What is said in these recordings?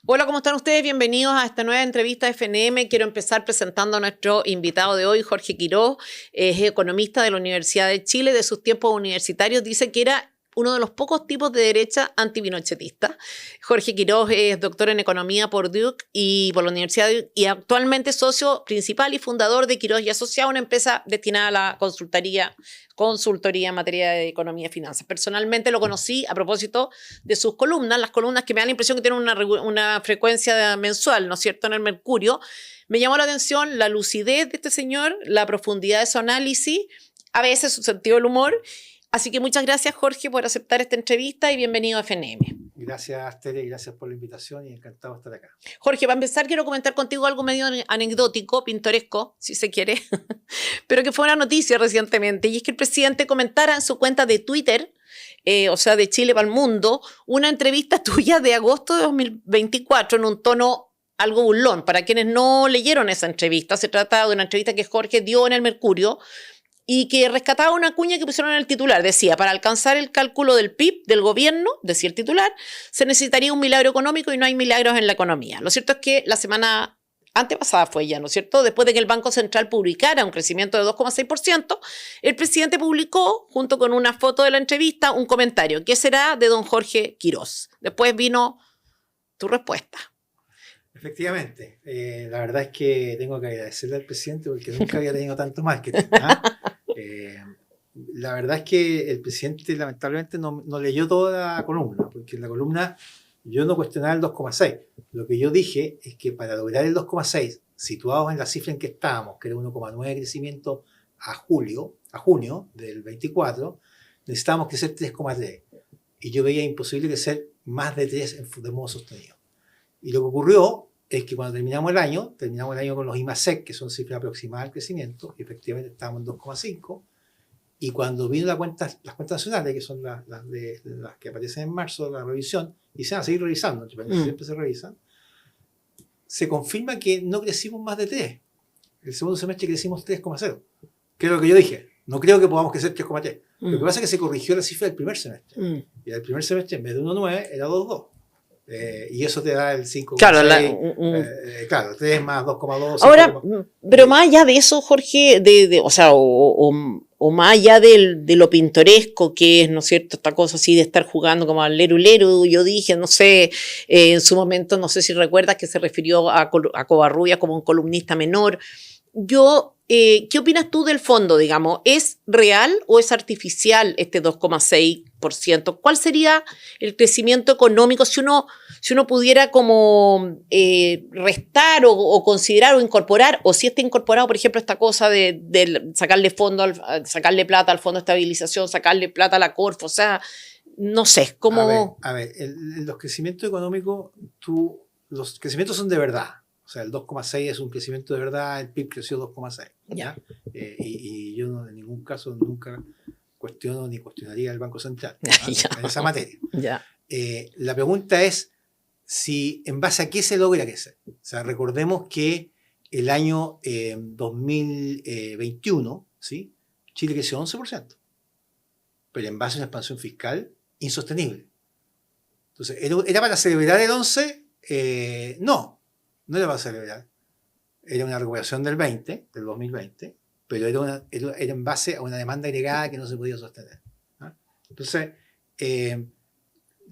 Hola, ¿cómo están ustedes? Bienvenidos a esta nueva entrevista de FNM. Quiero empezar presentando a nuestro invitado de hoy, Jorge Quiroz. Es economista de la Universidad de Chile. De sus tiempos universitarios dice que era uno de los pocos tipos de derecha antipinochetista. Jorge Quiroz es doctor en economía por Duke y por la Universidad de Duke, y actualmente socio principal y fundador de Quiroz y Asociados, una empresa destinada a la consultoría en materia de economía y finanzas. Personalmente lo conocí a propósito de sus columnas, las columnas que me dan la impresión que tienen una frecuencia mensual, ¿no es cierto?, en el Mercurio. Me llamó la atención la lucidez de este señor, la profundidad de su análisis, a veces su sentido del humor. Así que muchas gracias, Jorge, por aceptar esta entrevista y bienvenido a FNM. Gracias, Tere, y gracias por la invitación y encantado de estar acá. Jorge, para empezar quiero comentar contigo algo medio anecdótico, pintoresco, si se quiere, pero que fue una noticia recientemente, y es que el presidente comentara en su cuenta de Twitter, o sea, de Chile para el mundo, una entrevista tuya de agosto de 2024 en un tono algo burlón. Para quienes no leyeron esa entrevista, se trata de una entrevista que Jorge dio en el Mercurio, y que rescataba una cuña que pusieron en el titular. Decía, para alcanzar el cálculo del PIB del gobierno, decía el titular, se necesitaría un milagro económico y no hay milagros en la economía. Lo cierto es que la semana antepasada fue ya, ¿no es cierto? Después de que el Banco Central publicara un crecimiento de 2,6%, el presidente publicó, junto con una foto de la entrevista, un comentario. ¿Qué será de don Jorge Quiroz? Después vino tu respuesta. Efectivamente, la verdad es que tengo que agradecerle al presidente porque nunca había tenido tanto marketing. La verdad es que el presidente lamentablemente no leyó toda la columna, porque en la columna yo no cuestionaba el 2,6. Lo que yo dije es que para lograr el 2,6, situados en la cifra en que estábamos, que era 1,9 de crecimiento a junio del 24, necesitábamos crecer 3,3. Y yo veía imposible crecer más de 3 de modo sostenido. Y lo que ocurrió es que cuando terminamos el año con los IMASEC, que son cifras aproximadas al crecimiento, y efectivamente estábamos en 2,5, y cuando vino las cuentas nacionales, que son las que aparecen en marzo, la revisión, y se van a seguir revisando, siempre se revisan, se confirma que no crecimos más de 3. El segundo semestre crecimos 3,0, que es lo que yo dije. No creo que podamos crecer 3,3. Lo que pasa es que se corrigió la cifra del primer semestre. Y el primer semestre, en vez de 1,9, era 2,2. Y eso te da el 5,6. Claro, claro, 3 más 2,2. Ahora, pero más allá de eso, Jorge, o más allá de lo pintoresco que es, ¿no es cierto?, esta cosa así de estar jugando como al leru, yo dije, no sé, en su momento, no sé si recuerdas que se refirió a Covarrubias como un columnista menor. ¿Qué opinas tú del fondo, digamos? ¿Es real o es artificial este 2,6%? ¿Cuál sería el crecimiento económico si uno pudiera como restar o considerar o incorporar, o si está incorporado, por ejemplo, esta cosa de sacarle plata al Fondo de Estabilización, sacarle plata a la Corfo? O sea, no sé, ¿cómo? A ver, los crecimientos económicos, los crecimientos son de verdad. O sea, el 2,6 es un crecimiento de verdad, el PIB creció 2,6. ¿Ya? Y yo en ningún caso nunca cuestiono ni cuestionaría el Banco Central en esa materia. La pregunta es si en base a qué se logra crecer. O sea, recordemos que el año 2021, ¿sí?, Chile creció 11%, pero en base a una expansión fiscal insostenible. Entonces, ¿era para celebrar el 11? No era para celebrar. Era una recuperación del 2020, pero era en base a una demanda agregada que no se podía sostener. Entonces,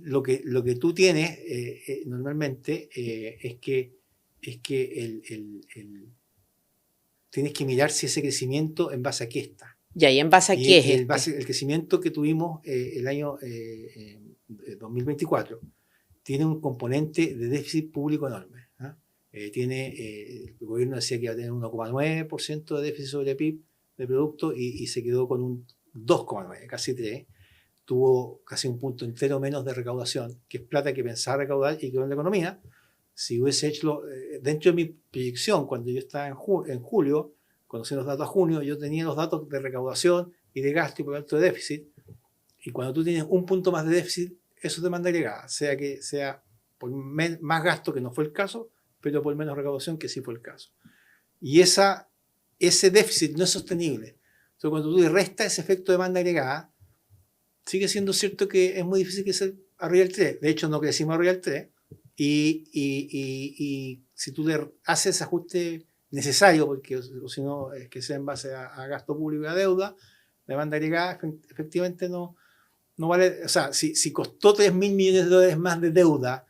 lo que tú tienes normalmente es que tienes que mirar si ese crecimiento en base a qué está. ¿Y en base a qué es el crecimiento que tuvimos el año 2024 tiene un componente de déficit público enorme. El gobierno decía que iba a tener 1,9% de déficit sobre PIB de producto y se quedó con un 2,9, casi 3. Tuvo casi un punto entero menos de recaudación, que es plata que pensaba recaudar y quedó en la economía. Si hubiese hecho, dentro de mi proyección, cuando yo estaba en julio, conocí los datos a junio, yo tenía los datos de recaudación y de gasto y por tanto de déficit. Y cuando tú tienes un punto más de déficit, eso es demanda agregada, sea que sea por más gasto, que no fue el caso, pero por menos recaudación, que sí fue el caso. Y ese déficit no es sostenible. Entonces, cuando tú le restas ese efecto de demanda agregada, sigue siendo cierto que es muy difícil crecer arriba del 3. De hecho, no crecimos arriba del 3, y si tú le haces ese ajuste necesario, porque o si no es que sea en base a gasto público y a deuda, demanda agregada, efectivamente no vale, o sea, si costó 3.000 millones de dólares más de deuda,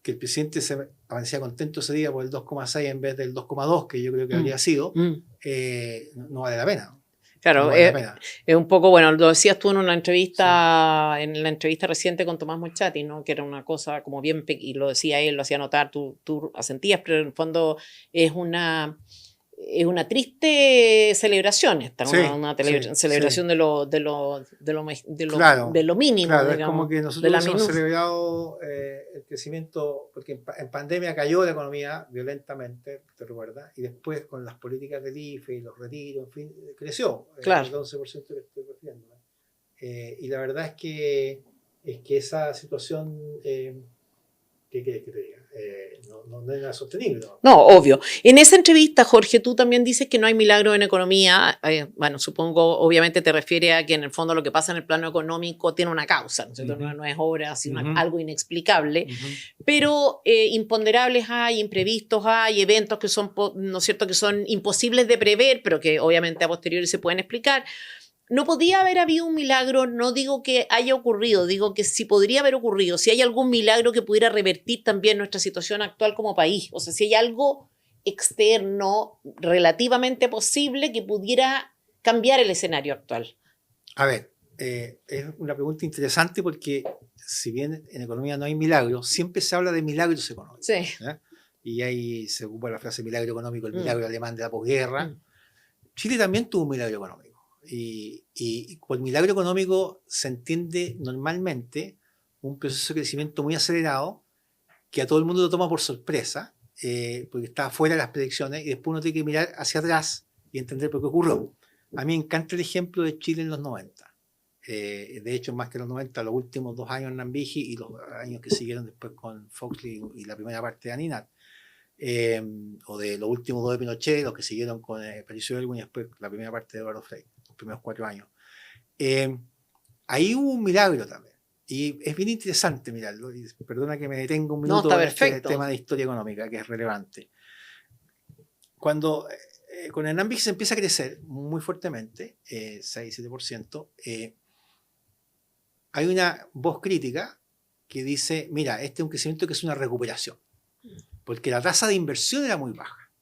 que el presidente se parecía contento ese día por el 2,6 en vez del 2,2 que yo creo que habría sido, no vale la pena. Claro, no vale la pena. Es un poco, bueno, lo decías tú en una entrevista, sí, en la entrevista reciente con Tomás Moschati, ¿no? Que era una cosa como bien, y lo decía él, lo hacía notar, tú asentías, pero en el fondo es una triste celebración esta, sí, una celebración sí. de lo mínimo. Claro, digamos, es como que nosotros hemos celebrado el crecimiento, porque en pandemia cayó la economía violentamente, ¿te recuerdas? Y después con las políticas del IFE y los retiros, en fin, creció, claro, el 11% que estoy refiriendo. Y la verdad es que esa situación, ¿qué quieres que te diga? No era sostenible. No, obvio. En esa entrevista, Jorge, tú también dices que no hay milagro en economía. Bueno, supongo, obviamente te refiere a que en el fondo lo que pasa en el plano económico tiene una causa, ¿no es cierto? No es obra, sino algo inexplicable. Pero imponderables hay, imprevistos hay, eventos que son, ¿no es cierto?, que son imposibles de prever, pero que obviamente a posteriori se pueden explicar. No podía haber habido un milagro, no digo que haya ocurrido, digo que sí podría haber ocurrido, si hay algún milagro que pudiera revertir también nuestra situación actual como país, o sea, si hay algo externo relativamente posible que pudiera cambiar el escenario actual. A ver, es una pregunta interesante porque si bien en economía no hay milagros, siempre se habla de milagros económicos. Sí. ¿Eh? Y ahí se ocupa la frase milagro económico, el milagro alemán de la posguerra. Chile también tuvo un milagro económico. Y por milagro económico se entiende normalmente un proceso de crecimiento muy acelerado que a todo el mundo lo toma por sorpresa, porque está fuera de las predicciones, y después uno tiene que mirar hacia atrás y entender por qué ocurrió. A mí me encanta el ejemplo de Chile en los 90. De hecho, más que los 90, los últimos 2 años en Nambiji y los años que siguieron después con Foxley y la primera parte de Aninat. O de los últimos 2 de Pinochet, los que siguieron con Patricio Elwin y después la primera parte de Eduardo Frei, los primeros 4 años. Ahí hubo un milagro también. Y es bien interesante mirarlo. Y perdona que me detenga un minuto en este tema de historia económica, que es relevante. Cuando con el Nambic se empieza a crecer muy fuertemente, 6-7%, hay una voz crítica que dice, mira, este es un crecimiento que es una recuperación. Porque la tasa de inversión era muy baja,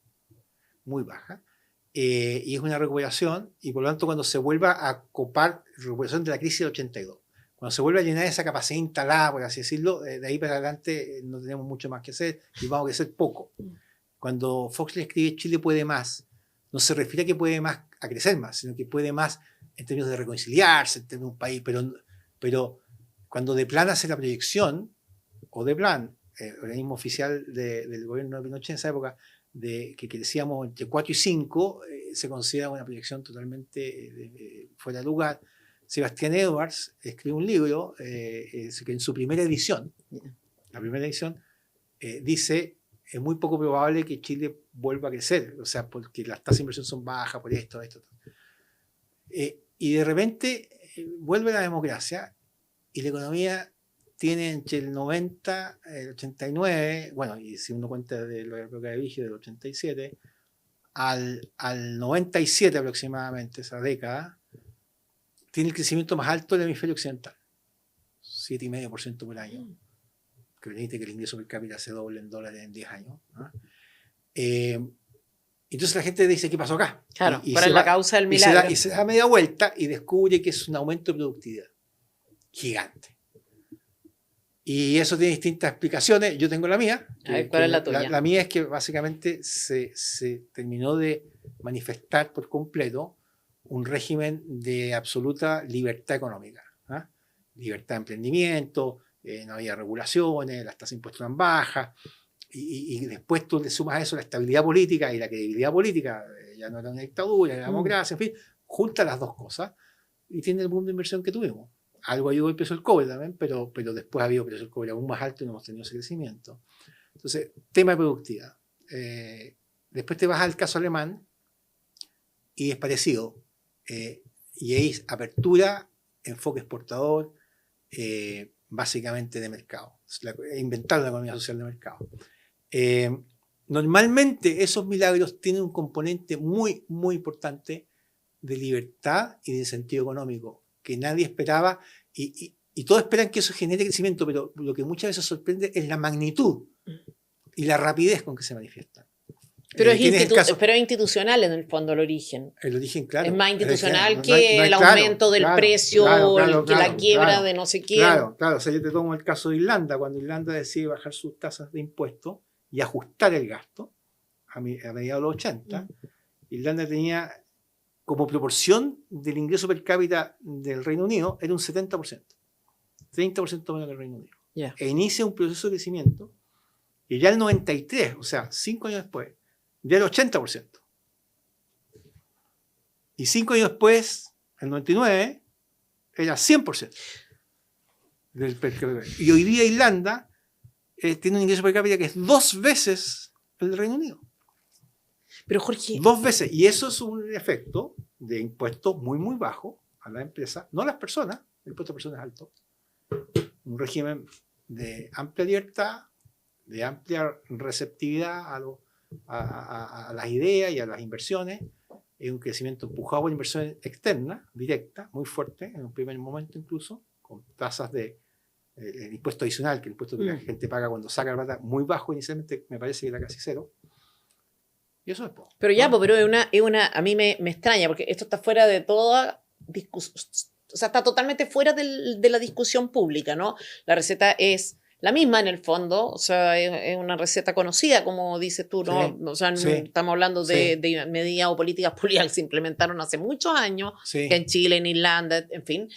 y es una recuperación, y por lo tanto cuando se vuelva a copar, recuperación de la crisis del 82, cuando se vuelva a llenar esa capacidad instalada, por así decirlo, de ahí para adelante no tenemos mucho más que hacer y vamos a crecer poco. Cuando Fox le escribe Chile puede más, no se refiere a que puede más a crecer más, sino que puede más en términos de reconciliarse, en términos de un país, pero cuando de plan hace la proyección, o de plan, organismo oficial del gobierno de Pinochet en esa época, de que crecíamos entre 4 y 5, se considera una proyección totalmente fuera de lugar. Sebastián Edwards escribe un libro que en su primera edición, dice, es muy poco probable que Chile vuelva a crecer, o sea, porque las tasas de inversión son bajas, por esto. Y de repente vuelve la democracia y la economía tiene entre el 90, el 89, bueno, y si uno cuenta de la época de Vigio, del 87, al 97 aproximadamente, esa década, tiene el crecimiento más alto del hemisferio occidental, 7,5% por año, que permite que el ingreso per cápita se doble en dólares en 10 años. ¿No? Entonces la gente dice, ¿qué pasó acá? Claro, ¿cuál es la causa del milagro? Y se da media vuelta y descubre que es un aumento de productividad gigante. Y eso tiene distintas explicaciones. Yo tengo la mía. ¿Cuál es la tuya? La mía es que básicamente se terminó de manifestar por completo un régimen de absoluta libertad económica. ¿Ah? Libertad de emprendimiento, no había regulaciones, las tasas de impuestos eran bajas. Y después tú le sumas a eso la estabilidad política y la credibilidad política. Ya no era una dictadura, era democracia, en fin. Junta las dos cosas y tiene el boom de inversión que tuvimos. Algo ayudó el precio del cobre también, pero después ha habido precio del cobre aún más alto y no hemos tenido ese crecimiento. Entonces, tema de productividad. Después te vas al caso alemán y es parecido. Y ahí es apertura, enfoque exportador, básicamente de mercado. Inventaron la economía social de mercado. Normalmente esos milagros tienen un componente muy, muy importante de libertad y de sentido económico, que nadie esperaba, y todos esperan que eso genere crecimiento, pero lo que muchas veces sorprende es la magnitud y la rapidez con que se manifiestan. Pero es institucional en el fondo el origen. El origen, claro. Es más institucional que el aumento del precio, que la quiebra de no sé quién. Claro. O sea, yo te tomo el caso de Irlanda. Cuando Irlanda decide bajar sus tasas de impuestos y ajustar el gasto a mediados de los 80, Irlanda tenía como proporción del ingreso per cápita del Reino Unido era un 70%. 30% menos que el Reino Unido. Yeah. E inicia un proceso de crecimiento y ya el 93, o sea, 5 años después, ya el 80%. Y 5 años después, el 99, era 100% del per cápita. Y hoy día Irlanda tiene un ingreso per cápita que es 2 veces el del Reino Unido. Pero Jorge... 2 veces. Y eso es un efecto de impuestos muy, muy bajo a la empresa, no a las personas, el impuesto a personas es alto. Un régimen de amplia libertad, de amplia receptividad a las ideas y a las inversiones. Es un crecimiento empujado por inversión externa, directa, muy fuerte, en un primer momento incluso, con tasas de impuesto adicional, que el impuesto que la gente paga cuando saca la plata, muy bajo inicialmente, me parece que era casi cero. Y eso es poco. Pero ya, ¿no? Pero es una a mí me extraña, porque esto está fuera de toda discusión, o sea, está totalmente fuera de la discusión pública, ¿no? La receta es la misma en el fondo, o sea, es una receta conocida, como dices tú, ¿no? Sí, o sea, estamos hablando de medidas o políticas públicas que se implementaron hace muchos años, que en Chile, en Irlanda, en fin.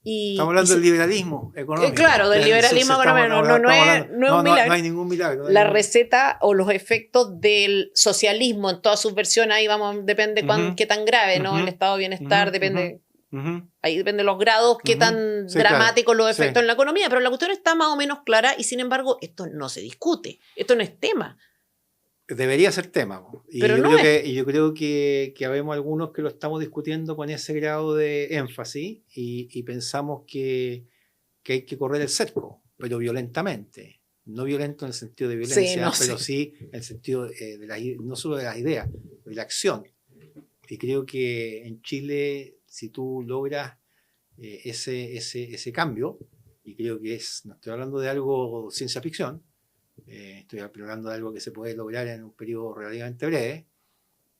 Estamos hablando del liberalismo económico. Claro, del liberalismo económico. No es un milagro. No hay ningún milagro. La receta o los efectos del socialismo en todas sus versiones, ahí vamos, depende qué tan grave, ¿no? El estado de bienestar, depende... Ahí depende de los grados, qué tan dramáticos los efectos en la economía, pero la cuestión está más o menos clara y sin embargo esto no se discute, esto no es tema. Debería ser tema. Y pero yo creo que habemos algunos que lo estamos discutiendo con ese grado de énfasis y pensamos que hay que correr el cerco, pero violentamente. No violento en el sentido de violencia, pero sí en el sentido no solo de las ideas, de la acción. Y creo que en Chile, si tú logras ese cambio, y creo que no estoy hablando de algo ciencia ficción, estoy hablando de algo que se puede lograr en un periodo relativamente breve,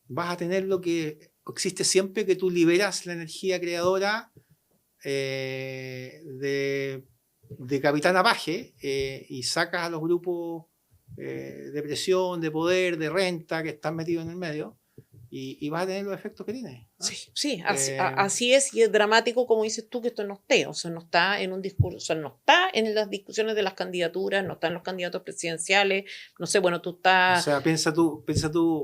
vas a tener lo que existe siempre, que tú liberas la energía creadora de Capitán Apache y sacas a los grupos de presión, de poder, de renta que están metidos en el medio. Y vas a tener los efectos que tiene, ¿no? Sí, así es, y es dramático, como dices tú, que esto no esté, o sea, no está en un discurso, o sea, no está en las discusiones de las candidaturas, no está en los candidatos presidenciales, no sé, bueno, tú estás... O sea, piensa tú,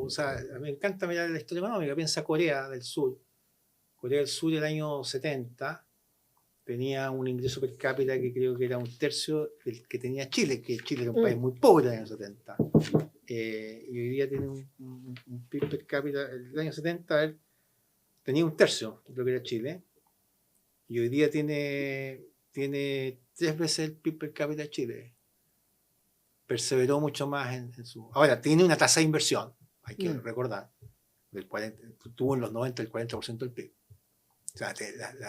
o sea, me encanta mirar la historia económica, piensa Corea del Sur. Corea del Sur el año 70 tenía un ingreso per cápita que creo que era 1/3 del que tenía Chile, que Chile era un país muy pobre en el año 70. Y hoy día tiene un PIB per cápita, el año 70 tenía 1/3 de lo que era Chile, y hoy día tiene 3 veces el PIB per cápita de Chile. Perseveró mucho más en su... Ahora, tiene una tasa de inversión, hay que recordar, tuvo en los 90 el 40% del PIB. O sea,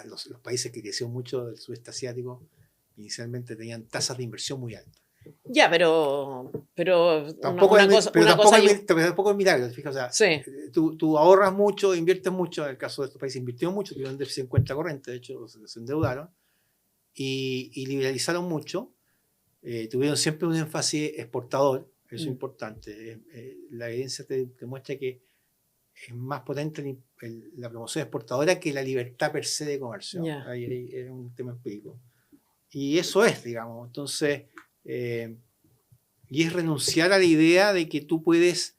los países que crecieron mucho del sudeste asiático inicialmente tenían tasas de inversión muy altas. Ya, pero tampoco es milagro, fíjate, o sea, tú ahorras mucho, inviertes mucho. En el caso de estos países invirtieron mucho, tuvieron déficit en cuenta corriente, de hecho se endeudaron y liberalizaron mucho, tuvieron siempre un énfasis exportador, eso es importante. La evidencia te muestra que es más potente la promoción exportadora que la libertad per se de comercio. Ahí es un tema empírico. Y eso es, digamos, entonces... y es renunciar a la idea de que tú puedes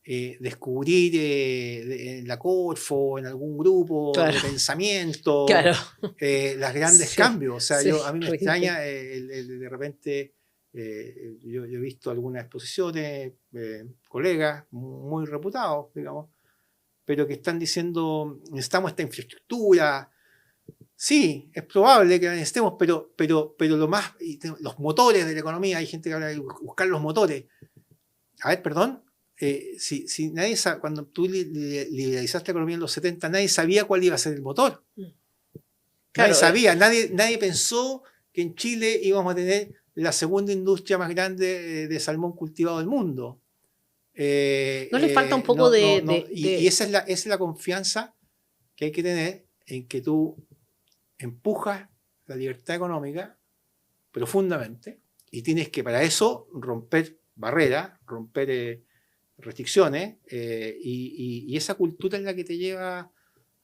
descubrir en la Corfo, en algún grupo de pensamiento, los grandes cambios. O sea, a mí me extraña de repente, yo he visto algunas exposiciones, colegas muy reputados, digamos, pero que están diciendo, necesitamos esta infraestructura, Sí, es probable que la necesitemos, pero lo más, los motores de la economía, hay gente que habla de buscar los motores. A ver, perdón, si nadie sabe, cuando tú liberalizaste la economía en los 70, nadie sabía cuál iba a ser el motor. Claro, Nadie sabía, nadie pensó que en Chile íbamos a tener la segunda industria más grande de salmón cultivado del mundo. ¿no le falta un poco Y esa es la confianza que hay que tener en que tú empujas la libertad económica profundamente y tienes que para eso romper barreras, romper restricciones y esa cultura es la que te lleva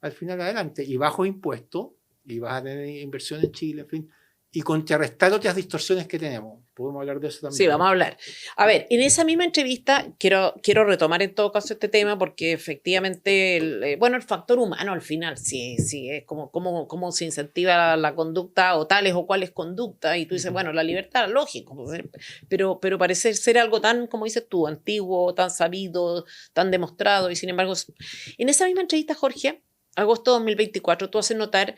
al final adelante y bajo impuestos y vas a tener inversión en Chile, en fin, y contrarrestar otras distorsiones que tenemos. Podemos hablar de eso también. Sí, vamos a hablar. A ver, en esa misma entrevista quiero retomar en todo caso este tema porque efectivamente, el factor humano al final, sí, es como se incentiva la conducta o tales o cuales conductas y tú dices, bueno, la libertad, lógico, pero parece ser algo tan, como dices tú, antiguo, tan sabido, tan demostrado y sin embargo, en esa misma entrevista, Jorge, agosto de 2024, tú haces notar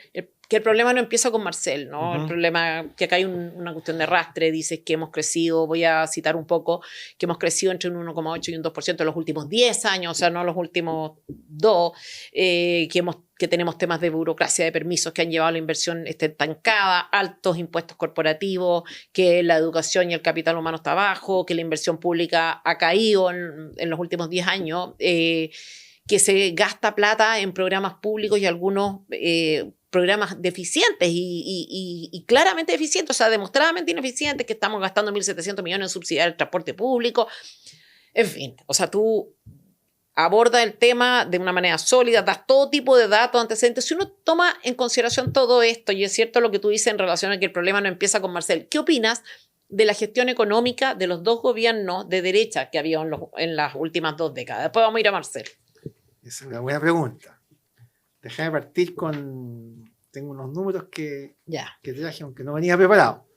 que el problema no empieza con Marcel, ¿no? El problema, que acá hay una cuestión de arrastre, dices que hemos crecido, voy a citar un poco, que hemos crecido entre un 1,8 y un 2% en los últimos 10 años, o sea, no los últimos 2, que tenemos temas de burocracia, de permisos que han llevado a la inversión estancada, altos impuestos corporativos, que la educación y el capital humano está bajo, que la inversión pública ha caído en los últimos 10 años, que se gasta plata en programas públicos y algunos programas deficientes y claramente deficientes, o sea, demostradamente ineficientes, que estamos gastando 1.700 millones en subsidiar el transporte público. En fin, o sea, tú abordas el tema de una manera sólida, das todo tipo de datos, antecedentes. Si uno toma en consideración todo esto, y es cierto lo que tú dices en relación a que el problema no empieza con Marcel, ¿qué opinas de la gestión económica de los dos gobiernos de derecha que había en las últimas 2 décadas? Después vamos a ir a Marcel. Esa es una buena pregunta. Déjame partir con... Tengo unos números que traje, aunque no venía preparado.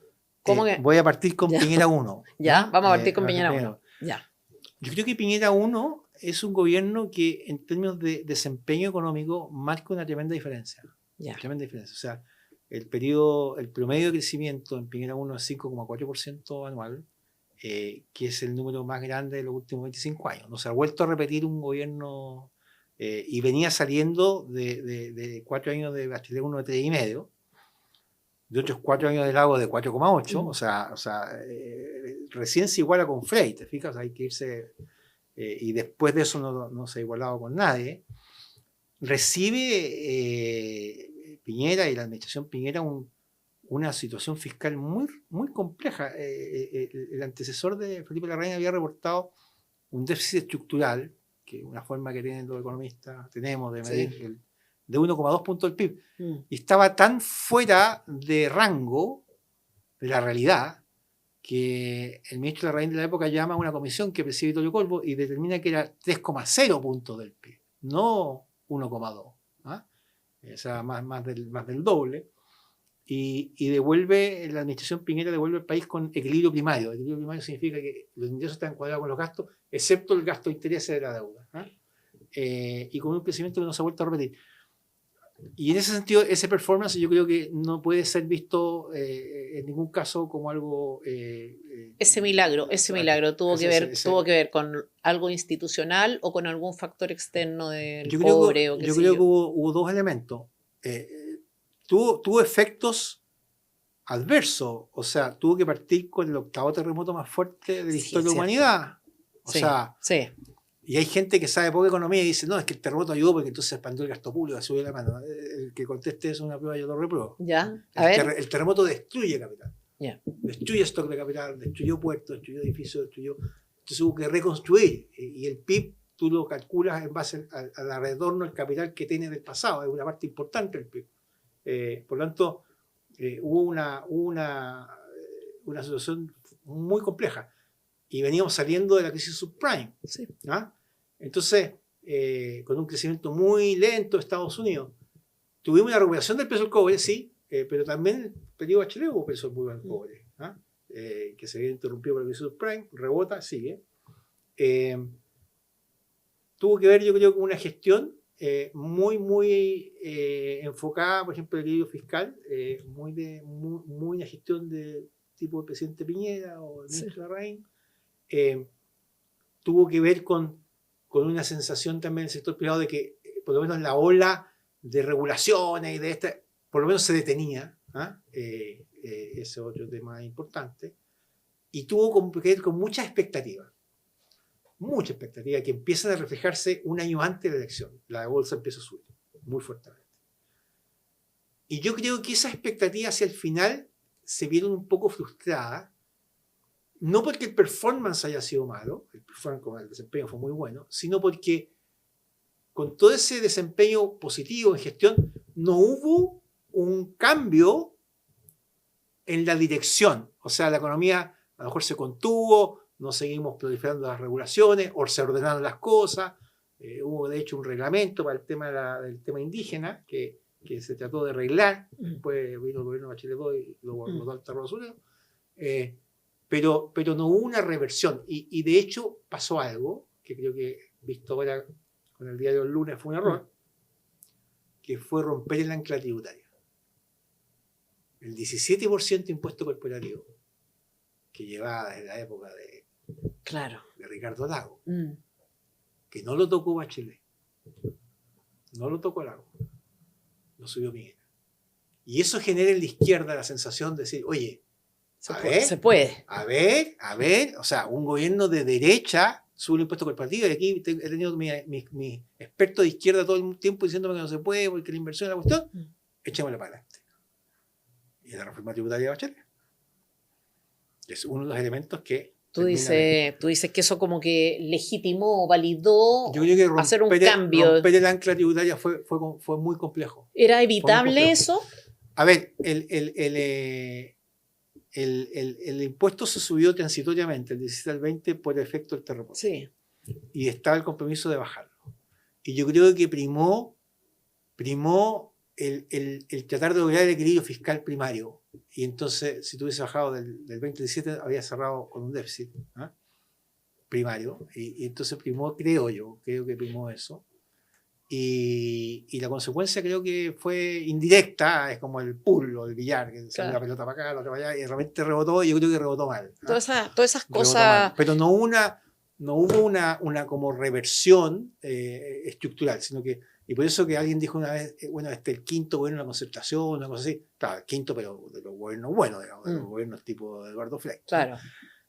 Voy a partir con Piñera 1. Ya, vamos a partir con Piñera 1. Ya. Yo creo que Piñera 1 es un gobierno que en términos de desempeño económico marca una tremenda diferencia. Tremenda diferencia. O sea, el promedio de crecimiento en Piñera 1 es 5,4% anual, que es el número más grande de los últimos 25 años. No se ha vuelto a repetir un gobierno... y venía saliendo de 4 años de Bachelet 1 de 3,5, de otros 4 años de Lago de 4,8, o sea recién se iguala con Frey, ¿te fijas? O sea, hay que irse, y después de eso no se ha igualado con nadie. Recibe Piñera y la administración Piñera una situación fiscal muy, muy compleja. El antecesor de Felipe Larraín había reportado un déficit estructural, que es una forma que tienen los economistas, tenemos de medir, de 1,2 puntos del PIB. Y estaba tan fuera de rango de la realidad que el ministro Larraín de la época llama a una comisión que preside Vittorio Colbo y determina que era 3,0 puntos del PIB, no 1,2. O sea, más del doble. Y devuelve, la administración Piñera devuelve el país con equilibrio primario. Equilibrio primario significa que los ingresos están encuadrados con los gastos, excepto el gasto de intereses de la deuda. Y con un crecimiento que no se ha vuelto a repetir. Y en ese sentido, ese performance yo creo que no puede ser visto en ningún caso como algo... ese milagro tuvo que ver con algo institucional o con algún factor externo del pobre. Yo creo que hubo 2 elementos. Tuvo efectos adversos, o sea, tuvo que partir con el 8º terremoto más fuerte de la historia de la humanidad. Y hay gente que sabe poca economía y dice, no, es que el terremoto ayudó porque entonces se expandió el gasto público, subió la mano. El que conteste eso es una prueba, yo lo repruebo. El terremoto destruye capital. Destruye stock de capital, destruyó puertos, destruyó edificios, entonces hubo que reconstruir. Y el PIB tú lo calculas en base al retorno del capital que tiene del pasado, es una parte importante del PIB. Por lo tanto, hubo una situación muy compleja y veníamos saliendo de la crisis subprime. Entonces, con un crecimiento muy lento de Estados Unidos, tuvimos una recuperación del precio del cobre, sí, pero también el periodo Bachelet hubo precio muy buen cobre, que se había interrumpido por la crisis subprime, rebota, sigue. Tuvo que ver, yo creo, con una gestión muy enfocada, por ejemplo, el equilibrio fiscal, muy la gestión de tipo el presidente Piñera o el ministro Larraín. Tuvo que ver con una sensación también del sector privado de que por lo menos la ola de regulaciones y de por lo menos se detenía. Ese es otro tema importante. Y tuvo que ver con mucha expectativa que empiezan a reflejarse un año antes de la elección. La bolsa empieza a subir muy fuertemente. Y yo creo que esas expectativas hacia el final se vieron un poco frustradas, no porque el performance haya sido malo, el desempeño fue muy bueno, sino porque con todo ese desempeño positivo en gestión, no hubo un cambio en la dirección. O sea, la economía a lo mejor se contuvo, no seguimos proliferando las regulaciones, o se ordenaron las cosas. Hubo, de hecho, un reglamento para el tema del tema indígena que se trató de arreglar. Después vino el gobierno de Bachelet y lo votó al terror azul. Pero no hubo una reversión. Y de hecho pasó algo que creo que, visto ahora con el diario del lunes, fue un error, que fue romper el ancla tributaria. El 17% de impuesto corporativo que llevaba desde la época de Ricardo Lagos, que no lo tocó Bachelet, no lo tocó Lagos, lo subió Piñera. Y eso genera en la izquierda la sensación de decir, oye, se puede. A ver, o sea, un gobierno de derecha sube el impuesto corporativo, y aquí he tenido mis expertos de izquierda todo el tiempo diciéndome que no se puede porque la inversión es la cuestión, echémosla para adelante. Y la reforma tributaria de Bachelet es uno de los elementos que tú dices que eso como que legitimó, validó, yo creo que hacer un cambio. Romper el ancla tributaria fue muy complejo. ¿Era evitable eso? A ver, el impuesto se subió transitoriamente, el 17 al 20, por efecto del terremoto. Sí. Y estaba el compromiso de bajarlo. Y yo creo que primó el tratar de lograr el equilibrio fiscal primario. Y entonces, si tú hubiese bajado del 2017, había cerrado con un déficit primario. Y entonces creo que primó eso. Y la consecuencia creo que fue indirecta, es como el pool o el billar, que se la pelota para acá, la otra para allá, y realmente rebotó, y yo creo que rebotó mal. Todas esas cosas. Pero no hubo una como reversión estructural, sino que, y por eso que alguien dijo una vez, bueno, el quinto gobierno de la concertación, una cosa así, claro, el quinto, pero de los gobiernos buenos, digamos, de los gobiernos tipo Eduardo Frei. Claro.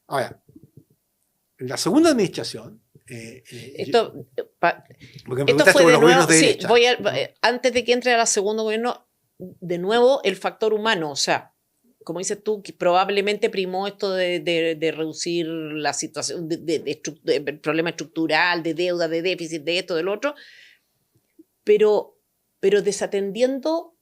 Ahora, en la segunda administración, esto fue de nuevo, sí, antes de que entre a la segundo gobierno, de nuevo el factor humano, o sea, como dices tú, que probablemente primó esto de reducir la situación, de problema estructural, de deuda, de déficit, de esto, del otro, pero desatendiendo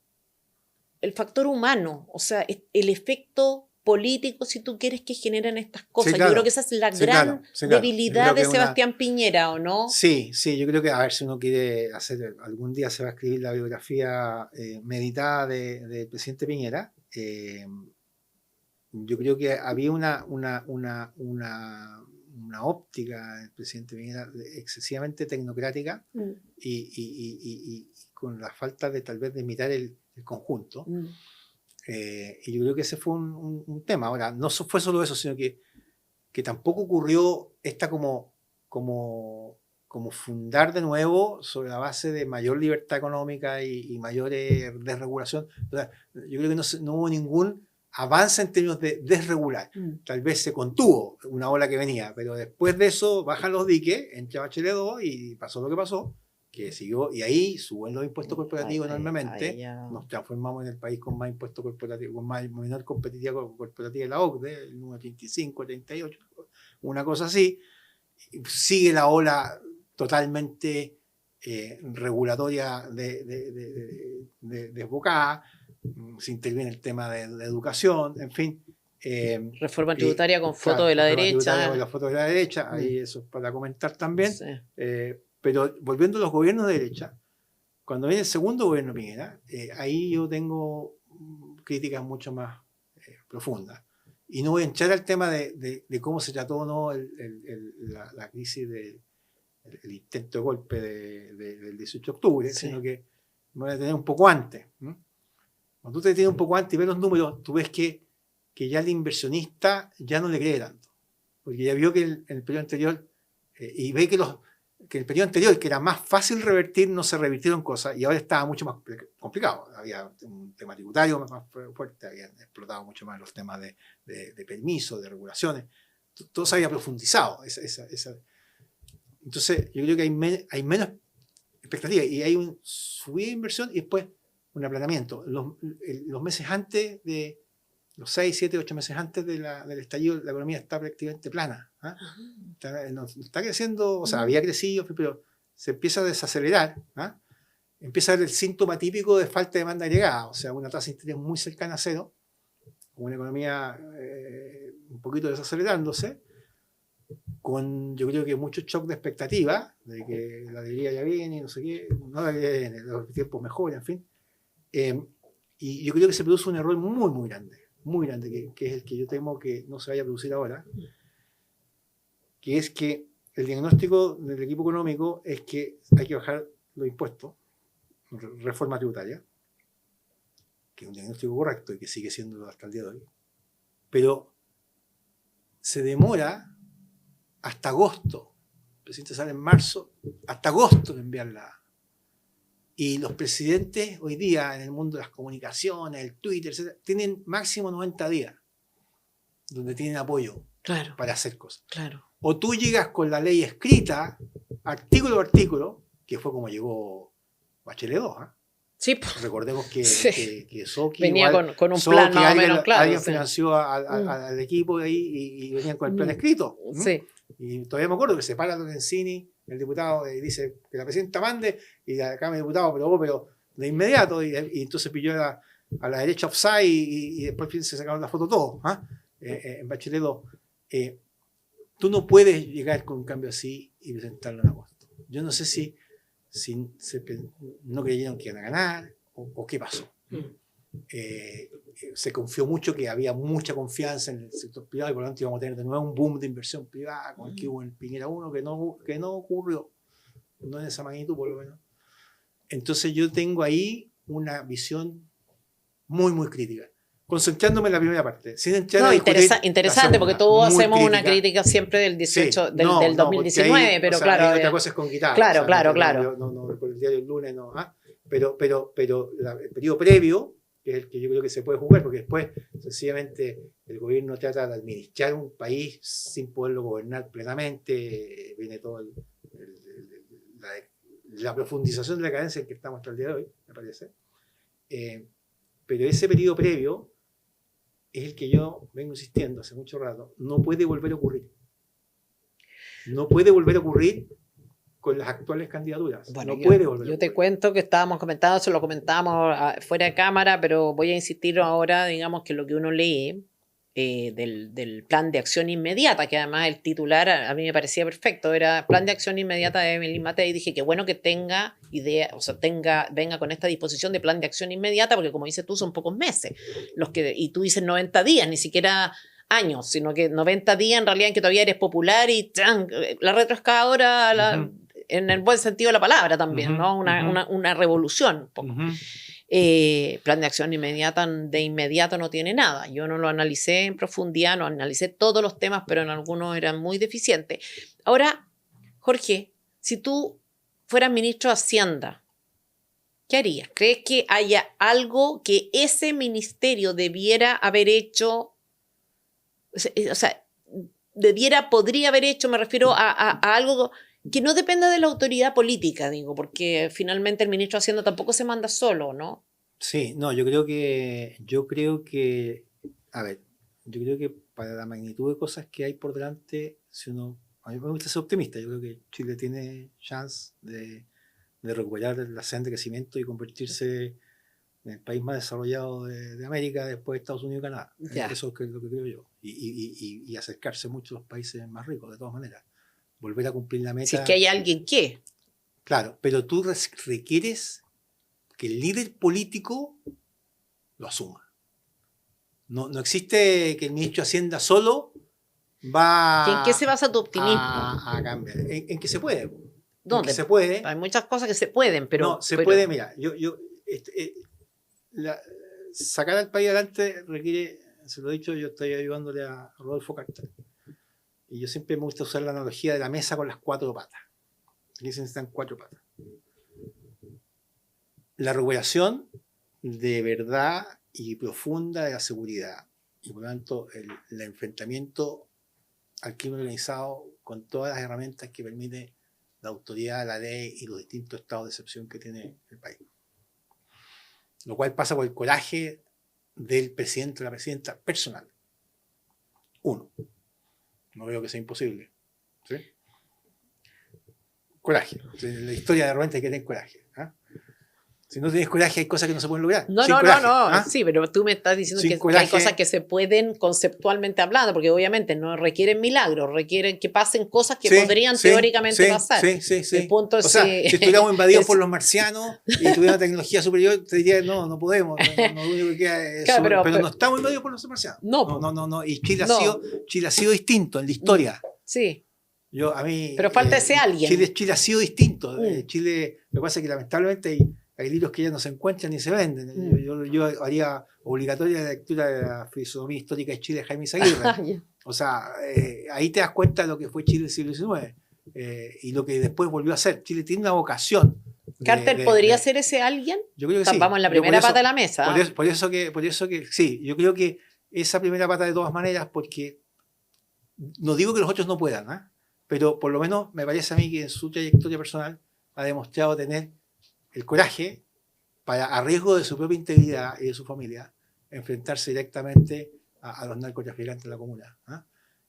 el factor humano, o sea, el efecto político, si tú quieres, que generan estas cosas. Sí, claro. Yo creo que esa es la gran debilidad de Sebastián Piñera, ¿o no? Sí, yo creo que, a ver, si uno quiere hacer, algún día se va a escribir la biografía meditada del presidente Piñera. Yo creo que había una óptica del presidente Piñera excesivamente tecnocrática y con la falta de tal vez de imitar el conjunto. Y yo creo que ese fue un tema. Ahora, no fue solo eso, sino que tampoco ocurrió esta como fundar de nuevo sobre la base de mayor libertad económica y mayor desregulación. O sea, yo creo que no hubo ningún avance en términos de desregular. Tal vez se contuvo una ola que venía, pero después de eso bajan los diques, entra Bachelet 2 y pasó lo que pasó, que siguió, y ahí suben los impuestos corporativos enormemente. Nos transformamos en el país con más impuestos corporativos, con menor competitividad corporativa de la OCDE, el número 35, 38, una cosa así. Sigue la ola totalmente regulatoria desbocada, se interviene el tema de educación, en fin. Reforma tributaria con foto de la derecha. Con la foto de la derecha, ahí eso es para comentar también. Sí. Pero volviendo a los gobiernos de derecha, cuando viene el segundo gobierno Piñera, ahí yo tengo críticas mucho más profundas. Y no voy a entrar al tema de cómo se trató o no la crisis el intento de golpe del 18 de octubre, Sí. sino que me voy a detener un poco antes. Cuando tú te detienes un poco antes y ves los números, tú ves que ya el inversionista ya no le cree tanto, porque ya vio que en el periodo anterior, y ve que en el periodo anterior, que era más fácil revertir, no se revirtieron cosas, y ahora estaba mucho más complicado. Había un tema tributario más fuerte, habían explotado mucho más los temas de permisos, de regulaciones, todo se había profundizado. Entonces, yo creo que hay menos expectativa y hay un subida de inversión y después un aplanamiento. Los meses antes de los 6, 7, 8 meses antes del estallido, la economía está prácticamente plana. No está creciendo, o sea, había crecido, pero se empieza a desacelerar. Empieza a haber el síntoma típico de falta de demanda agregada, o sea, una tasa de interés muy cercana a cero, una economía un poquito desacelerándose, con yo creo que mucho shock de expectativa, de que la alegría ya viene, no sé qué, no la alegría viene, los tiempos mejoran, en fin. Y yo creo que se produce un error muy grande, que es el que yo temo que no se vaya a producir ahora, que es que el diagnóstico del equipo económico es que hay que bajar los impuestos, reforma tributaria, que es un diagnóstico correcto y que sigue siendo hasta el día de hoy, pero se demora hasta agosto. El presidente sale en marzo, hasta agosto de enviarla. Y los presidentes hoy día en el mundo de las comunicaciones, el Twitter, etc., tienen máximo 90 días donde tienen apoyo para hacer cosas. Claro. O tú llegas con la ley escrita, artículo por artículo, que fue como llegó Bachelet 2. Sí, pues. Recordemos que Soki venía con un plan más o menos claro. Alguien financió al equipo de ahí y venían con el plan escrito. Sí. Y todavía me acuerdo que se para Lorenzini, el diputado, y dice que la presidenta mande, y la Cámara de Diputados pero de inmediato, y entonces pilló a la derecha offside y después se sacaron la foto todos, en Bachelet 2. Tú no puedes llegar con un cambio así y presentarlo en agosto. Yo no sé si no creyeron que iban a ganar o qué pasó. Se confió mucho, que había mucha confianza en el sector privado y por lo tanto íbamos a tener de nuevo un boom de inversión privada como el que hubo en Piñera 1, que no ocurrió, no en esa magnitud por lo menos. Entonces yo tengo ahí una visión muy crítica, concentrándome en la primera parte, sin entrar a discutir interesante, porque todos hacemos una crítica siempre del 18, del 2019, ahí, pero claro. Otra cosa es con guitarra. Claro. No, por el diario del lunes no. Pero el periodo previo, que es el que yo creo que se puede jugar, porque después sencillamente el gobierno trata de administrar un país sin poderlo gobernar plenamente, viene todo la profundización de la cadencia en que estamos hasta el día de hoy, me parece. Pero ese periodo previo es el que yo vengo insistiendo hace mucho rato, no puede volver a ocurrir. No puede volver a ocurrir con las actuales candidaturas. Bueno, no puede volver. Yo te cuento que estábamos comentando, se lo comentábamos fuera de cámara, pero voy a insistir ahora, digamos, que lo que uno lee del plan de acción inmediata, que además el titular a mí me parecía perfecto, era plan de acción inmediata de Evelyn Matei, y dije que bueno que tenga idea, o sea, venga con esta disposición de plan de acción inmediata, porque como dices tú, son pocos meses, y tú dices 90 días, ni siquiera años, sino que 90 días en realidad en que todavía eres popular y la retroexcavadora en el buen sentido de la palabra también, ¿no? Una revolución un poco. Plan de acción de inmediato no tiene nada. Yo no lo analicé en profundidad, no analicé todos los temas, pero en algunos eran muy deficientes. Ahora, Jorge, si tú fueras ministro de Hacienda, ¿qué harías? ¿Crees que haya algo que ese ministerio debiera haber hecho? O sea, podría haber hecho, me refiero a algo que no dependa de la autoridad política, digo, porque finalmente el ministro de Hacienda tampoco se manda solo, ¿no? Sí, no, yo creo que, a ver, yo creo que para la magnitud de cosas que hay por delante, a mí me gusta ser optimista, yo creo que Chile tiene chance de recuperar la senda de crecimiento y convertirse en el país más desarrollado de América después de Estados Unidos y Canadá. Eso es lo que creo yo. Y acercarse mucho a los países más ricos, de todas maneras. Volver a cumplir la meta. Si es que hay alguien que. Claro, pero tú requieres que el líder político lo asuma. No existe que el ministro de Hacienda solo va... ¿En qué se basa tu optimismo? A cambiar. En que se puede. ¿Dónde? se puede. Hay muchas cosas que se pueden, pero... No, se puede, mira, sacar al país adelante requiere, se lo he dicho, yo estoy ayudándole a Rodolfo Carter. Y yo siempre me gusta usar la analogía de la mesa con las 4 patas. Aquí se necesitan 4 patas. La recuperación de verdad y profunda de la seguridad. Y por lo tanto, el enfrentamiento al crimen organizado con todas las herramientas que permite la autoridad, la ley y los distintos estados de excepción que tiene el país. Lo cual pasa por el coraje del presidente o la presidenta personal. 1. No veo que sea imposible. ¿Sí? Coraje. La historia de repente hay que tener coraje. ¿Ah? Si no tienes coraje, hay cosas que no se pueden lograr. No, ¿Ah? sí, pero tú me estás diciendo que hay cosas que se pueden conceptualmente hablando, porque obviamente no requieren milagros, requieren que pasen cosas que podrían teóricamente pasar. Sí. El punto es o sea, si estuviéramos invadidos por los marcianos y tuviéramos tecnología superior, te diría, no podemos. No, lo único que queda es claro, pero no estamos invadidos por los marcianos. No. Y Chile ha sido distinto en la historia. Sí. A mí, pero falta ese alguien. Chile ha sido distinto. Chile, lo que pasa es que lamentablemente hay libros que ya no se encuentran ni se venden. Yo haría obligatoria la lectura de la fisonomía histórica de Chile de Jaime Izaguirre. O sea, ahí te das cuenta de lo que fue Chile del siglo XIX y lo que después volvió a ser. Chile tiene una vocación. ¿Carter podría ser ese alguien? Yo creo que sí. Vamos en la primera pata de la mesa. Por eso que sí, yo creo que esa primera pata de todas maneras, porque no digo que los otros no puedan, ¿eh? Pero por lo menos me parece a mí que en su trayectoria personal ha demostrado tener el coraje para, a riesgo de su propia integridad y de su familia, enfrentarse directamente a los narcotraficantes de la comuna. ¿Eh?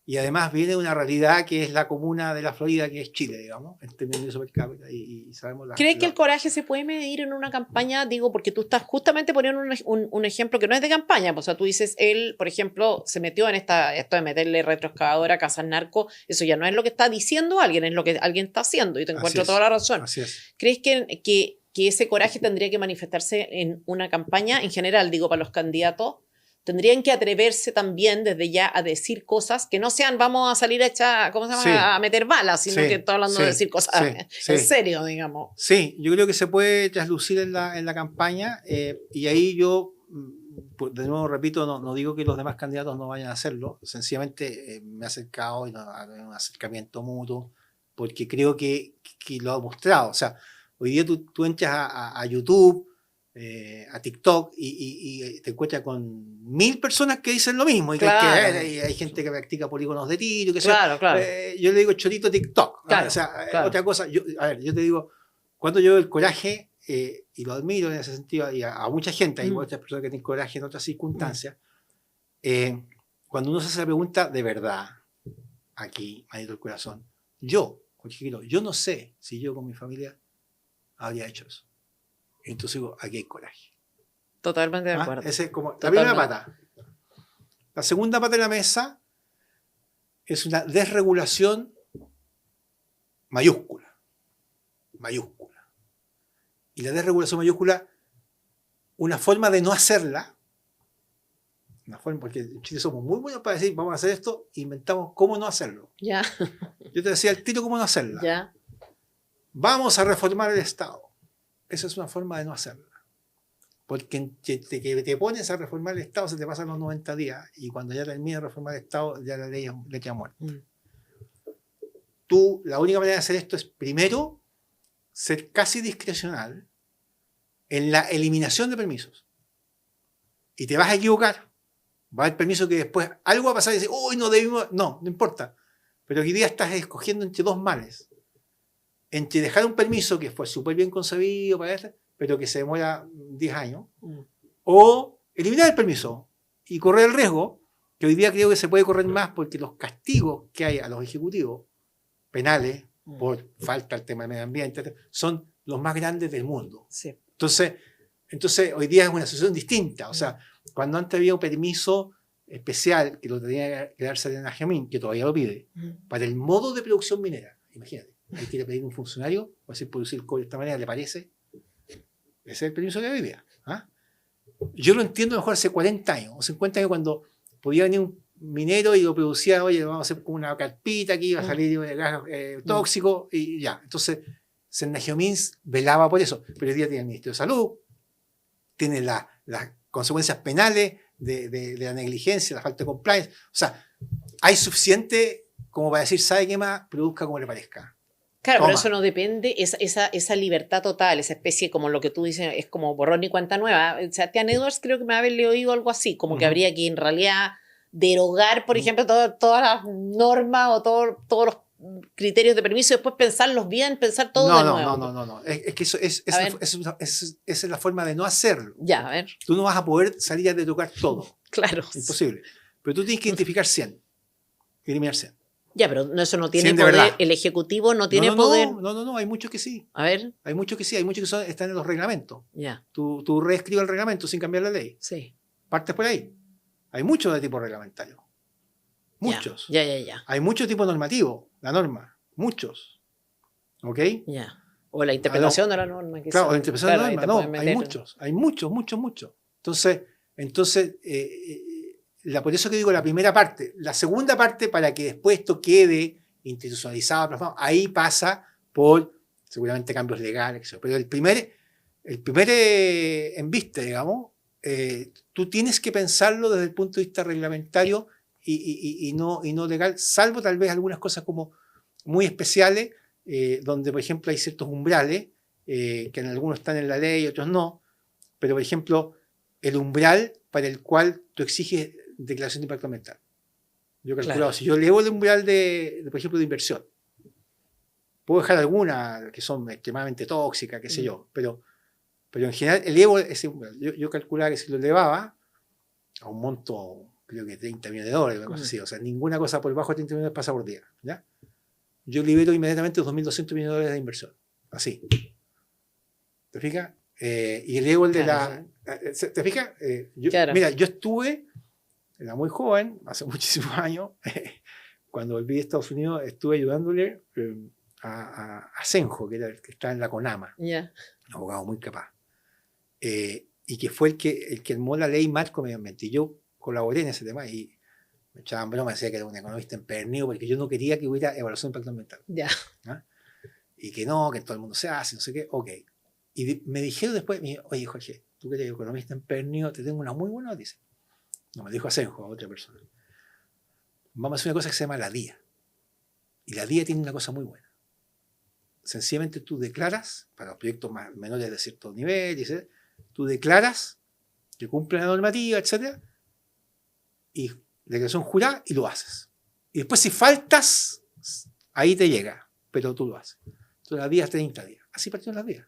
Y además viene una realidad que es la comuna de la Florida, que es Chile, digamos, en términos de per cápita, y sabemos ¿Crees que el coraje se puede medir en una campaña? Digo, porque tú estás justamente poniendo un ejemplo que no es de campaña. O sea, tú dices, él, por ejemplo, se metió en esto de meterle retroexcavadora a casas narco. Eso ya no es lo que está diciendo alguien, es lo que alguien está haciendo. Y te encuentro toda la razón. Así es. ¿Crees que ese coraje tendría que manifestarse en una campaña en general, digo, para los candidatos? Tendrían que atreverse también desde ya a decir cosas que no sean vamos a salir a echar, ¿cómo se llama? A meter balas, sino que estoy hablando de decir cosas en serio, digamos. Sí, yo creo que se puede traslucir en la campaña y ahí yo, de nuevo repito, no digo que los demás candidatos no vayan a hacerlo, sencillamente me he acercado y a un acercamiento mutuo porque creo que lo ha mostrado. O sea, hoy día tú entras a YouTube, a TikTok y te encuentras con 1000 personas que dicen lo mismo y claro. hay gente que practica polígonos de tiro claro. yo le digo chorito TikTok, ¿no? Claro, o sea, otra cosa, yo te digo, cuando yo veo el coraje y lo admiro en ese sentido y a mucha gente, hay otras personas que tienen coraje en otras circunstancias, cuando uno se hace la pregunta de verdad aquí, manito del corazón, yo no sé si yo con mi familia habría hecho eso. Entonces digo, aquí hay coraje. Totalmente de acuerdo. Esa es como la primera pata. La segunda pata de la mesa es una desregulación mayúscula. Y la desregulación mayúscula, una forma de no hacerla, porque en Chile somos muy buenos para decir, vamos a hacer esto, inventamos cómo no hacerlo. Ya. Yo te decía al tiro cómo no hacerla. Ya. Vamos a reformar el Estado. Esa es una forma de no hacerla. Porque que te pones a reformar el Estado se te pasan los 90 días y cuando ya termina de reformar el Estado ya la ley es leche a muerte. Tú, la única manera de hacer esto es primero ser casi discrecional en la eliminación de permisos. Y te vas a equivocar. Va a haber permiso que después algo va a pasar y dices, uy, no debimos. No importa. Pero hoy día estás escogiendo entre dos males. Entre dejar un permiso que fue súper bien concebido para esto, pero que se demora 10 años, o eliminar el permiso y correr el riesgo, que hoy día creo que se puede correr más porque los castigos que hay a los ejecutivos penales por falta al tema del medio ambiente son los más grandes del mundo. Sí. Entonces hoy día es una situación distinta. O sea, cuando antes había un permiso especial que lo tenía que dar Serena Gemín, que todavía lo pide, para el modo de producción minera, imagínate. Hay que ir a pedir a un funcionario, o decir, producir cobre de esta manera, ¿le parece? Ese es el permiso que hay hoy día. ¿Ah? Yo lo entiendo mejor hace 40 años o 50 años cuando podía venir un minero y lo producía, oye, vamos a hacer como una carpita aquí, va a salir gas tóxico y ya. Entonces, Sergio Mins velaba por eso, pero hoy día tiene el Ministerio de Salud, tiene las consecuencias penales de la negligencia, la falta de compliance. O sea, hay suficiente como para decir, ¿sabe qué más? Produzca como le parezca. Claro, Toma. pero eso no depende, esa libertad total, esa especie como lo que tú dices, es como borrón y cuenta nueva. O sea, Tian Edwards creo que me había oído algo así, como que habría que en realidad derogar, por ejemplo, todas las normas o todos los criterios de permiso y después pensarlos bien, pensar todo de nuevo. No. Es que eso esa es la forma de no hacerlo. Ya, a ver. Tú no vas a poder salir a tocar todo. Claro. Imposible. Pero tú tienes que identificar 100. Eliminar 100. Ya, pero eso no tiene 100 de poder. verdad. El Ejecutivo no tiene poder. No, hay muchos que sí. A ver. Hay muchos que sí, hay muchos que están en los reglamentos. Ya. Tú reescribes el reglamento sin cambiar la ley. Sí. Partes por ahí. Hay muchos de tipo reglamentario. Muchos. Ya. Hay mucho tipo normativo, la norma. Muchos. ¿Ok? Ya. O la interpretación de la norma. Claro, la interpretación de la norma. No, hay muchos. Entonces por eso que digo la primera parte. La segunda parte, para que después esto quede institucionalizado, plasmado, ahí pasa por seguramente cambios legales. Pero el primer embiste, digamos, tú tienes que pensarlo desde el punto de vista reglamentario y no legal, salvo tal vez algunas cosas como muy especiales, donde, por ejemplo, hay ciertos umbrales, que en algunos están en la ley y otros no, pero, por ejemplo, el umbral para el cual tú exiges declaración de impacto ambiental. Yo he calculado, claro, si yo elevo el umbral por ejemplo, de inversión, puedo dejar algunas que son extremadamente tóxicas, qué sé yo, pero en general elevo ese umbral. Yo calculaba que si lo elevaba a un monto, creo que 30 millones de dólares, una cosa así, o sea, ninguna cosa por debajo de 30 millones pasa por día, ¿ya? Yo libero inmediatamente los 2.200 millones de dólares de inversión. Así. ¿Te fijas? Y elevo el de ¿te fijas? Claro. Mira, yo era muy joven, hace muchísimos años, cuando volví de Estados Unidos, estuve ayudándole a Senjo, que era el que está en la CONAMA, un abogado muy capaz, y que fue el que armó la ley marco medio ambiente. Y yo colaboré en ese tema y me echaban broma, decía que era un economista empedernido porque yo no quería que hubiera evaluación de impacto ambiental. ¿Ah? Y que no, que todo el mundo se hace, no sé qué, ok. Y me dijeron después, oye, Jorge, tú que eres economista empedernido, te tengo una muy buena noticia. No me dijo Asenjo, a otra persona. Vamos a hacer una cosa que se llama la DIA. Y la DIA tiene una cosa muy buena. Sencillamente tú declaras, para los proyectos menores de cierto nivel, tú declaras que cumple la normativa, etc. Y declaración jurada y lo haces. Y después si faltas, ahí te llega, pero tú lo haces. Entonces la DIA es 30 días. Así partieron las DIA.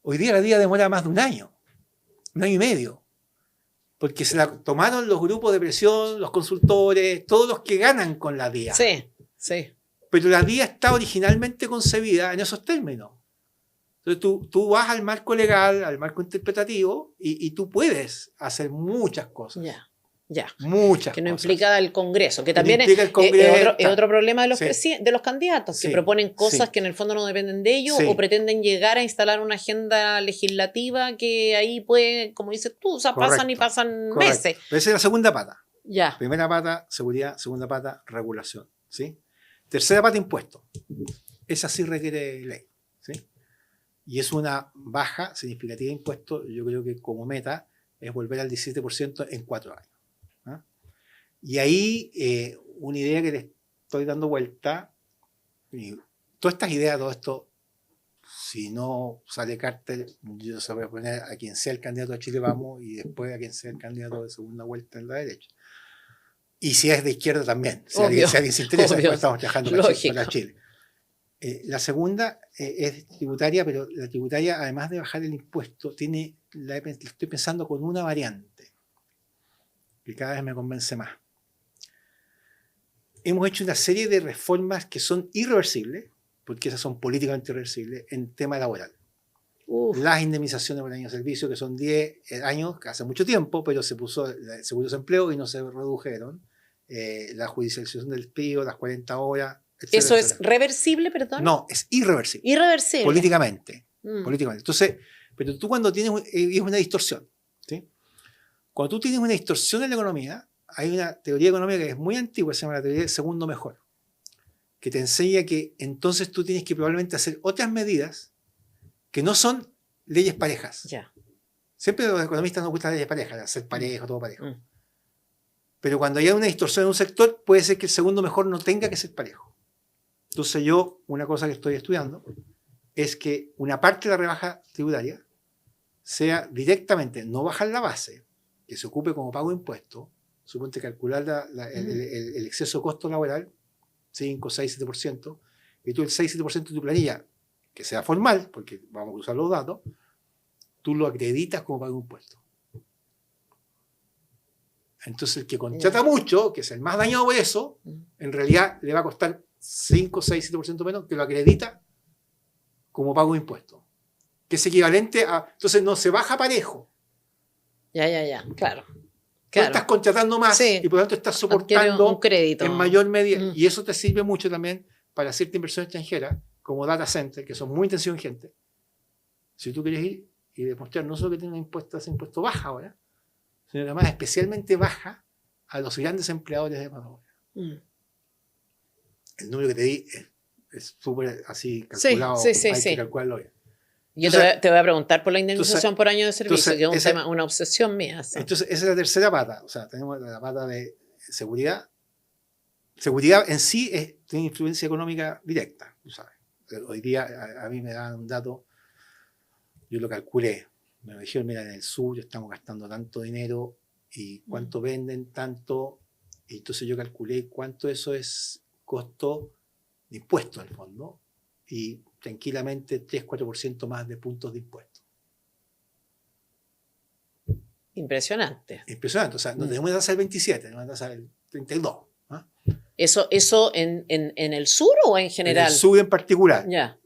Hoy día la DIA demora más de un año y medio. Porque se la tomaron los grupos de presión, los consultores, todos los que ganan con la DIA. Sí. Pero la DIA está originalmente concebida en esos términos. Entonces tú vas al marco legal, al marco interpretativo, y tú puedes hacer muchas cosas. Ya. Muchas que no cosas. implica el Congreso, que también es otro problema de los candidatos, que proponen cosas que en el fondo no dependen de ellos o pretenden llegar a instalar una agenda legislativa que ahí puede, como dices tú, o sea, pasan y pasan meses. Pero esa es la segunda pata. Ya. Primera pata, seguridad. Segunda pata, regulación. ¿Sí? Tercera pata, impuesto. Esa sí requiere ley. ¿Sí? Y es una baja significativa de impuestos. Yo creo que como meta es volver al 17% en 4 años. Y ahí una idea que le estoy dando vuelta, y todas estas ideas, todo esto, si no sale Carter, yo se voy a poner a quien sea el candidato de Chile Vamos y después a quien sea el candidato de segunda vuelta en la derecha. Y si es de izquierda también, si alguien se interesa, después estamos trabajando para Chile. La segunda es tributaria, pero la tributaria, además de bajar el impuesto, estoy pensando con una variante que cada vez me convence más. Hemos hecho una serie de reformas que son irreversibles, porque esas son políticamente irreversibles, en tema laboral. Las indemnizaciones por año de servicio, que son 10 años, que hace mucho tiempo, pero se puso el seguro de desempleo y no se redujeron. La judicialización del despido, las 40 horas, etcétera, ¿Eso es reversible, perdón? No, es irreversible. Irreversible. Políticamente. Entonces, pero tú cuando tienes una distorsión, ¿sí? Cuando tú tienes una distorsión en la economía, hay una teoría económica que es muy antigua, se llama la teoría del segundo mejor, que te enseña que entonces tú tienes que probablemente hacer otras medidas que no son leyes parejas. Ya. Siempre a los economistas nos gustan las leyes parejas, hacer parejo, todo parejo. Mm. Pero cuando hay una distorsión en un sector, puede ser que el segundo mejor no tenga que ser parejo. Entonces yo, una cosa que estoy estudiando, es que una parte de la rebaja tributaria sea directamente, no bajar la base, que se ocupe como pago de impuestos, suponte calcular el exceso de costo laboral, 5, 6, 7%, y tú el 6, 7% de tu planilla, que sea formal, porque vamos a usar los datos, tú lo acreditas como pago de impuestos. Entonces el que contrata mucho, que es el más dañado por eso, en realidad le va a costar 5, 6, 7% menos, que lo acredita como pago de impuestos. Que es equivalente a... Entonces no se baja parejo. Ya, claro. Tú estás contratando más y por lo tanto estás soportando un crédito en mayor medida. Y eso te sirve mucho también para hacerte inversión extranjera, como data center, que son muy intensivos en gente. Si tú quieres ir y demostrar no solo que tiene ese impuesto baja ahora, sino que además especialmente baja a los grandes empleadores de mano de obra. El número que te di es súper así calculado, hay que calcularlo bien. Yo te voy a preguntar por la indemnización por año de servicio, que es una obsesión mía. ¿Sí? Entonces, esa es la tercera pata. O sea, tenemos la pata de seguridad. Seguridad en sí tiene influencia económica directa, tú sabes. Hoy día a mí me dan un dato, yo lo calculé. Me dijeron, mira, en el sur estamos gastando tanto dinero y cuánto venden, tanto. Y entonces yo calculé cuánto eso es costo de impuestos, en el fondo. Y tranquilamente 3-4% más de puntos de impuestos. Impresionante. Impresionante. O sea, no tenemos una tasa del 27, tenemos una tasa del 32. ¿Eso en el sur o en general? En el sur en particular. Ya.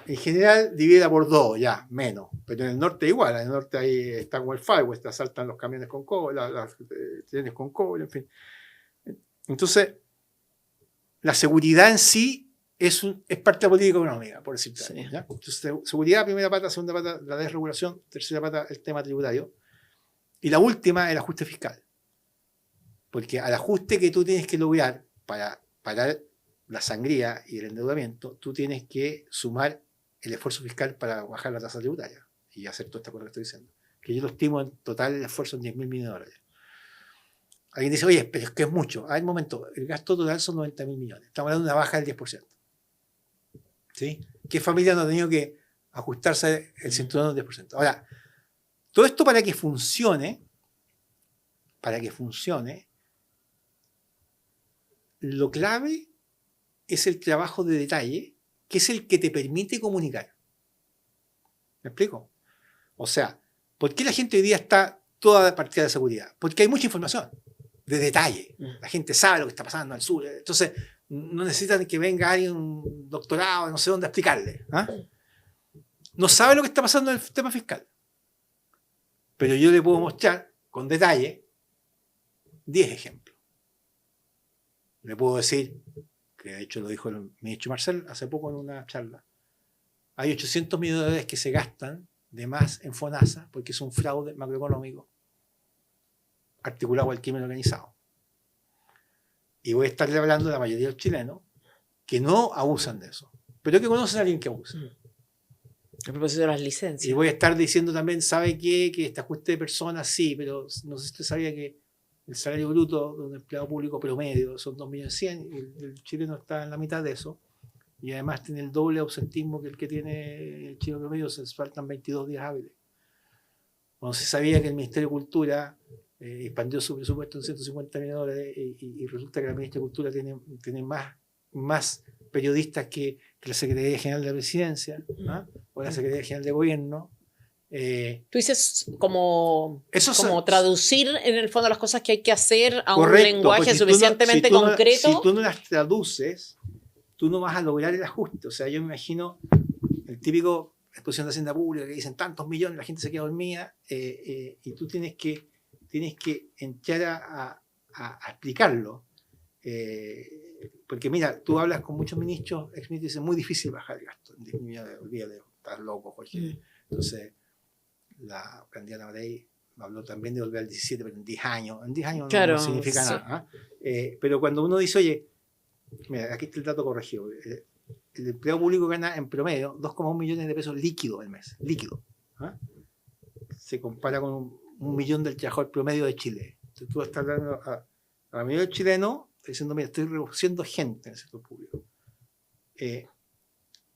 En general, divida por 2, ya, menos. Pero en el norte igual. En el norte ahí está como el Far West, saltan los camiones con cobre, los trenes con cobre, en fin. Entonces, la seguridad en sí es parte de la política económica, por decirlo así. Entonces, seguridad, primera pata, segunda pata, la desregulación, tercera pata, el tema tributario. Y la última, el ajuste fiscal. Porque al ajuste que tú tienes que lograr para parar la sangría y el endeudamiento, tú tienes que sumar el esfuerzo fiscal para bajar la tasa tributaria y hacer toda esta cosa que estoy diciendo. Que yo lo estimo en total el esfuerzo en $10.000 millones de dólares. Alguien dice, oye, pero es que es mucho. A ver, un momento, el gasto total son $90.000 millones. Estamos hablando de una baja del 10%. ¿Sí? ¿Qué familia no ha tenido que ajustarse el cinturón del 10%? Ahora, todo esto para que funcione, lo clave es el trabajo de detalle, que es el que te permite comunicar. ¿Me explico? O sea, ¿por qué la gente hoy día está toda partida de seguridad? Porque hay mucha información, de detalle. La gente sabe lo que está pasando al sur. Entonces, no necesitan que venga alguien, un doctorado, no sé dónde, a explicarle. No sabe lo que está pasando en el tema fiscal. Pero yo le puedo mostrar, con detalle, 10 ejemplos. Le puedo decir, que de hecho lo dijo el ministro Marcel hace poco en una charla, hay 800 millones de dólares que se gastan de más en FONASA porque es un fraude macroeconómico articulado al crimen organizado. Y voy a estarle hablando a la mayoría de los chilenos que no abusan de eso, pero que conocen a alguien que abusa. A propósito de las licencias. Y voy a estar diciendo también, ¿sabe qué? Que este ajuste de personas, sí, pero no sé si usted sabía que el salario bruto de un empleado público promedio son 2.100.000 y el chileno está en la mitad de eso. Y además tiene el doble ausentismo que el que tiene el chileno promedio, se faltan 22 días hábiles. No se sabía que el Ministerio de Cultura expandió su presupuesto en $150 millones y resulta que la Ministra de Cultura tiene más periodistas que la Secretaría General de la Presidencia, o la Secretaría General de Gobierno. Tú dices como traducir en el fondo las cosas que hay que hacer a un lenguaje suficientemente concreto. Si tú no las traduces, tú no vas a lograr el ajuste. O sea, yo me imagino el típico exposición de Hacienda Pública que dicen tantos millones, la gente se queda dormida, y tú tienes que entrar a explicarlo. Porque mira, tú hablas con muchos ministros, ex-ministros, y dicen muy difícil bajar el gasto. Olvídate, estás loco, Jorge. Entonces, la candidata Matei habló también de volver al 17, pero en 10 años. En 10 años claro, no significa nada. Pero cuando uno dice, oye, Mira, aquí está el dato corregido. El empleado público gana en promedio 2,1 millones de pesos líquidos al mes. Líquido. ¿Ah? Se compara con 1 millón del trabajador promedio de Chile. Entonces tú estás hablando a la mayoría del chileno, diciendo, mira, estoy reduciendo gente en el sector público.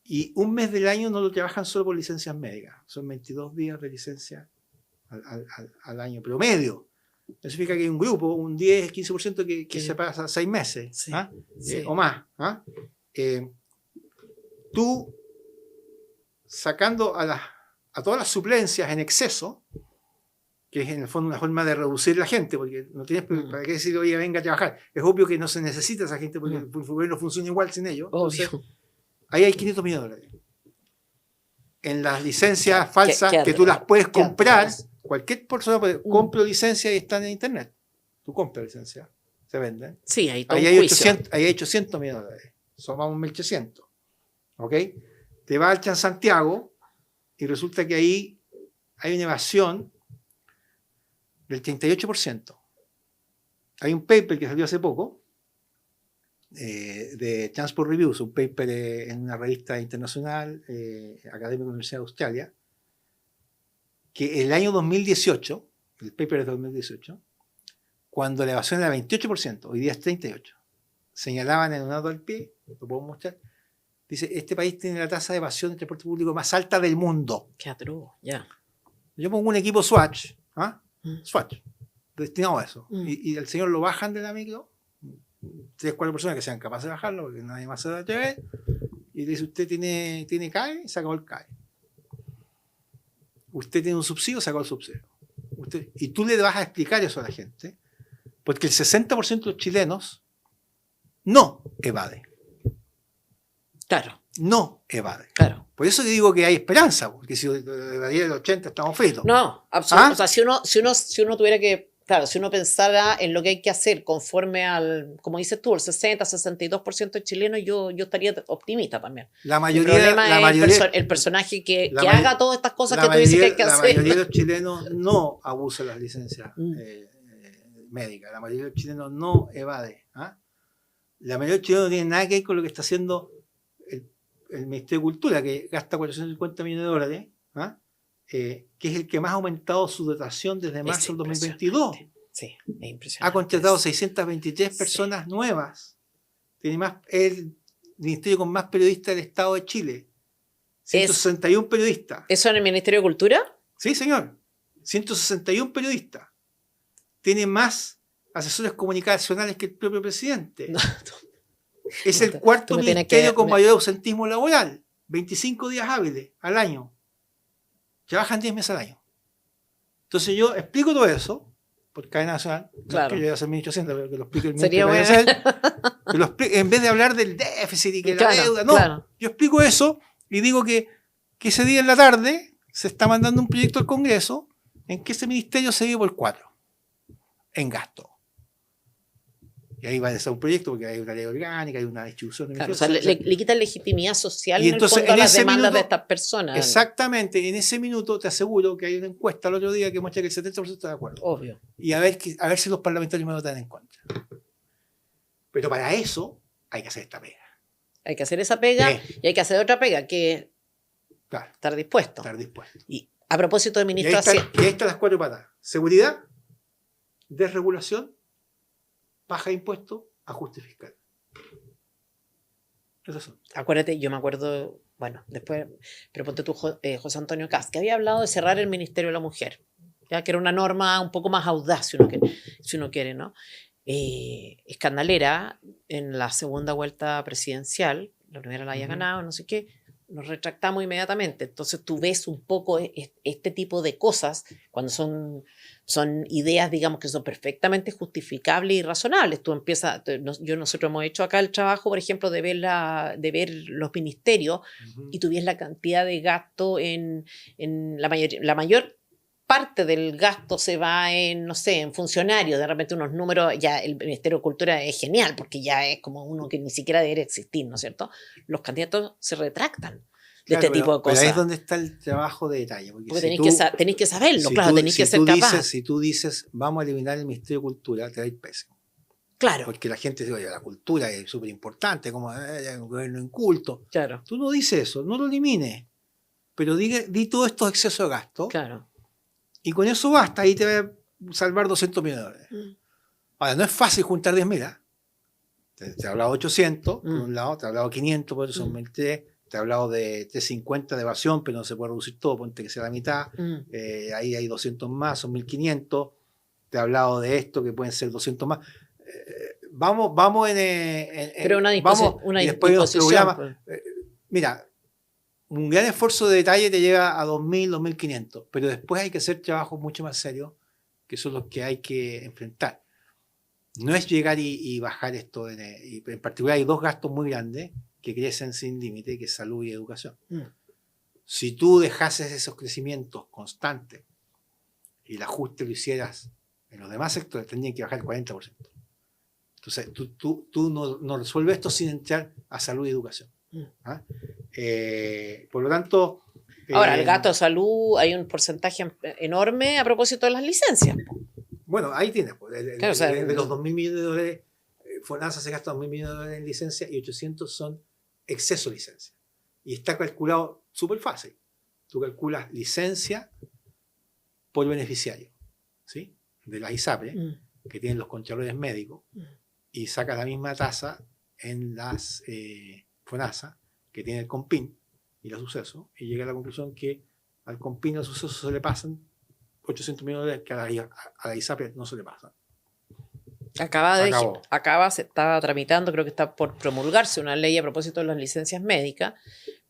Y un mes del año no lo trabajan solo por licencias médicas. Son 22 días de licencia al año promedio. Eso significa que hay un grupo, un 10-15% que se pasa 6 meses, Sí, ¿ah? sí. O más. ¿Ah? Tú, sacando a todas las suplencias en exceso, que es en el fondo una forma de reducir la gente, porque no tienes para qué decir, oye, venga a trabajar. Es obvio que no se necesita esa gente porque el gobierno funciona igual sin ellos. Entonces, Obvio. ahí hay 500 millones de dólares. En las licencias falsas que tú las puedes comprar, cualquier persona puede comprar licencias y están en internet. Tú compras licencias, se venden. Sí, hay todo Ahí un hay juicio. 800 millones de dólares. Somos 1.800. ¿Ok? Te vas al Santiago y resulta que ahí hay una evasión del 38%. Hay un paper que salió hace poco de Transport Reviews, un paper en una revista internacional académica de la Universidad de Australia, que el año 2018, el paper es de 2018, cuando la evasión era 28%, hoy día es 38%, señalaban en un dato al pie, lo puedo mostrar, dice, este país tiene la tasa de evasión del transporte público más alta del mundo. Qué atroz, ya. Yo pongo un equipo Swatch, Swatch, destinado a eso, y el señor lo bajan de la micro, 3-4 personas que sean capaces de bajarlo, porque nadie más se va a atrever, y le dice, usted tiene CAE, se acabó el CAE. Usted tiene un subsidio, se acabó el subsidio. Y tú le vas a explicar eso a la gente, porque el 60% de los chilenos no evade. Claro. No evade. Claro. Por eso te digo que hay esperanza, porque si evadía el 80 estamos fritos. No, absolutamente. O sea, si uno tuviera que, claro, si uno pensara en lo que hay que hacer conforme al, como dices tú, el 60-62% de chilenos, yo estaría optimista también. La mayoría, el problema es el personaje que haga todas estas cosas que tú dices que hay que hacer. La mayoría de los chilenos no abusa de las licencias médicas. La mayoría de los chilenos no evade. La mayoría de los chilenos no tiene nada que ver con lo que está haciendo el Ministerio de Cultura, que gasta 450 millones de dólares, que es el que más ha aumentado su dotación desde marzo del 2022. Sí, es impresionante. Ha contratado 623 personas nuevas. Tiene más, es el ministerio con más periodistas del Estado de Chile. 161 periodistas. ¿Eso en el Ministerio de Cultura? Sí, señor. 161 periodistas. Tiene más asesores comunicacionales que el propio presidente. Es el cuarto ministerio con mayor ausentismo laboral. 25 días hábiles al año. Trabajan 10 meses al año. Entonces yo explico todo eso por cadena nacional. Claro. No es que yo voy a hacer 1800, pero que lo explique el Sería ministro. En vez de hablar del déficit y que la deuda. No, yo explico eso y digo que ese día en la tarde se está mandando un proyecto al Congreso en que ese ministerio se vive por 4 en gasto. Y ahí va a ser un proyecto porque hay una ley orgánica, hay una distribución. Claro, o sea, le quitan legitimidad social y entonces, en el fondo a las demandas minuto, de estas personas. Exactamente, en ese minuto te aseguro que hay una encuesta el otro día que muestra que el 70% está de acuerdo. Obvio. Y a ver si los parlamentarios me votan en contra. Pero para eso hay que hacer esta pega. Hay que hacer esa pega y hay que hacer otra pega, que claro, estar dispuesto. Y a propósito de ministro y ahí están las 4 patas. Seguridad, desregulación, baja de impuestos, ajuste fiscal. Esas son. Acuérdate, yo me acuerdo, bueno, después, pero ponte tú, José Antonio Kast, que había hablado de cerrar el Ministerio de la Mujer, ya que era una norma un poco más audaz, si uno quiere, ¿no? Escandalera en la segunda vuelta presidencial, la primera la había ganado, no sé qué, nos retractamos inmediatamente. Entonces tú ves un poco este tipo de cosas cuando son ideas, digamos, que son perfectamente justificables y razonables. Tú empiezas, nosotros hemos hecho acá el trabajo, por ejemplo, de ver los ministerios y tú ves la cantidad de gasto en la mayor parte del gasto se va en, no sé, en funcionarios, de repente unos números, ya el Ministerio de Cultura es genial, porque ya es como uno que ni siquiera debería existir, ¿no es cierto? Los candidatos se retractan de este tipo de cosas. Pero ahí es donde está el trabajo de detalle. Porque tenéis que saberlo, claro, tenéis que ser capaz. Si tú dices, vamos a eliminar el Ministerio de Cultura, te va a ir pésimo. Claro, Porque la gente dice, oye, la cultura es súper importante, como un gobierno inculto. claro, Tú no dices eso, no lo elimines, pero di todos estos excesos de gasto claro. y con eso basta, ahí te va a salvar 200 millones de dólares. Ahora, no es fácil juntar 10.000, ¿eh? Te he hablado de 800 por un lado, te he hablado de 500, por eso son 23, te he hablado de 350 de evasión, pero no se puede reducir todo, ponte que sea la mitad, ahí hay 200 más, son 1.500, te he hablado de esto, que pueden ser 200 más. Vamos Pero una y después los disposición. programas. Mira, un gran esfuerzo de detalle te lleva a 2.000, 2.500, pero después hay que hacer trabajos mucho más serios, que son los que hay que enfrentar. No es llegar y bajar esto. Y en particular hay dos gastos muy grandes que crecen sin límite, que es salud y educación. Si tú dejases esos crecimientos constantes y el ajuste lo hicieras en los demás sectores, tendrían que bajar el 40%. Entonces, tú no resuelves esto sin entrar a salud y educación. ¿Ah? Por lo tanto... Ahora, el gasto de salud, hay un porcentaje enorme a propósito de las licencias. Bueno, ahí tienes. Claro, o sea, de los 2.000 millones de dólares, FONASA se gasta 2.000 millones de dólares en licencia y 800 son exceso de licencia. Y está calculado súper fácil. Tú calculas licencia por beneficiario, ¿sí? De las ISAPRE, que tienen los contralores médicos, y sacas la misma tasa en las FONASA, que tiene el COMPIN y los sucesos, y llega a la conclusión que al COMPIN y los sucesos se le pasan 800 millones de dólares que a la ISAPRE no se le pasan. Se estaba tramitando, creo que está por promulgarse una ley a propósito de las licencias médicas,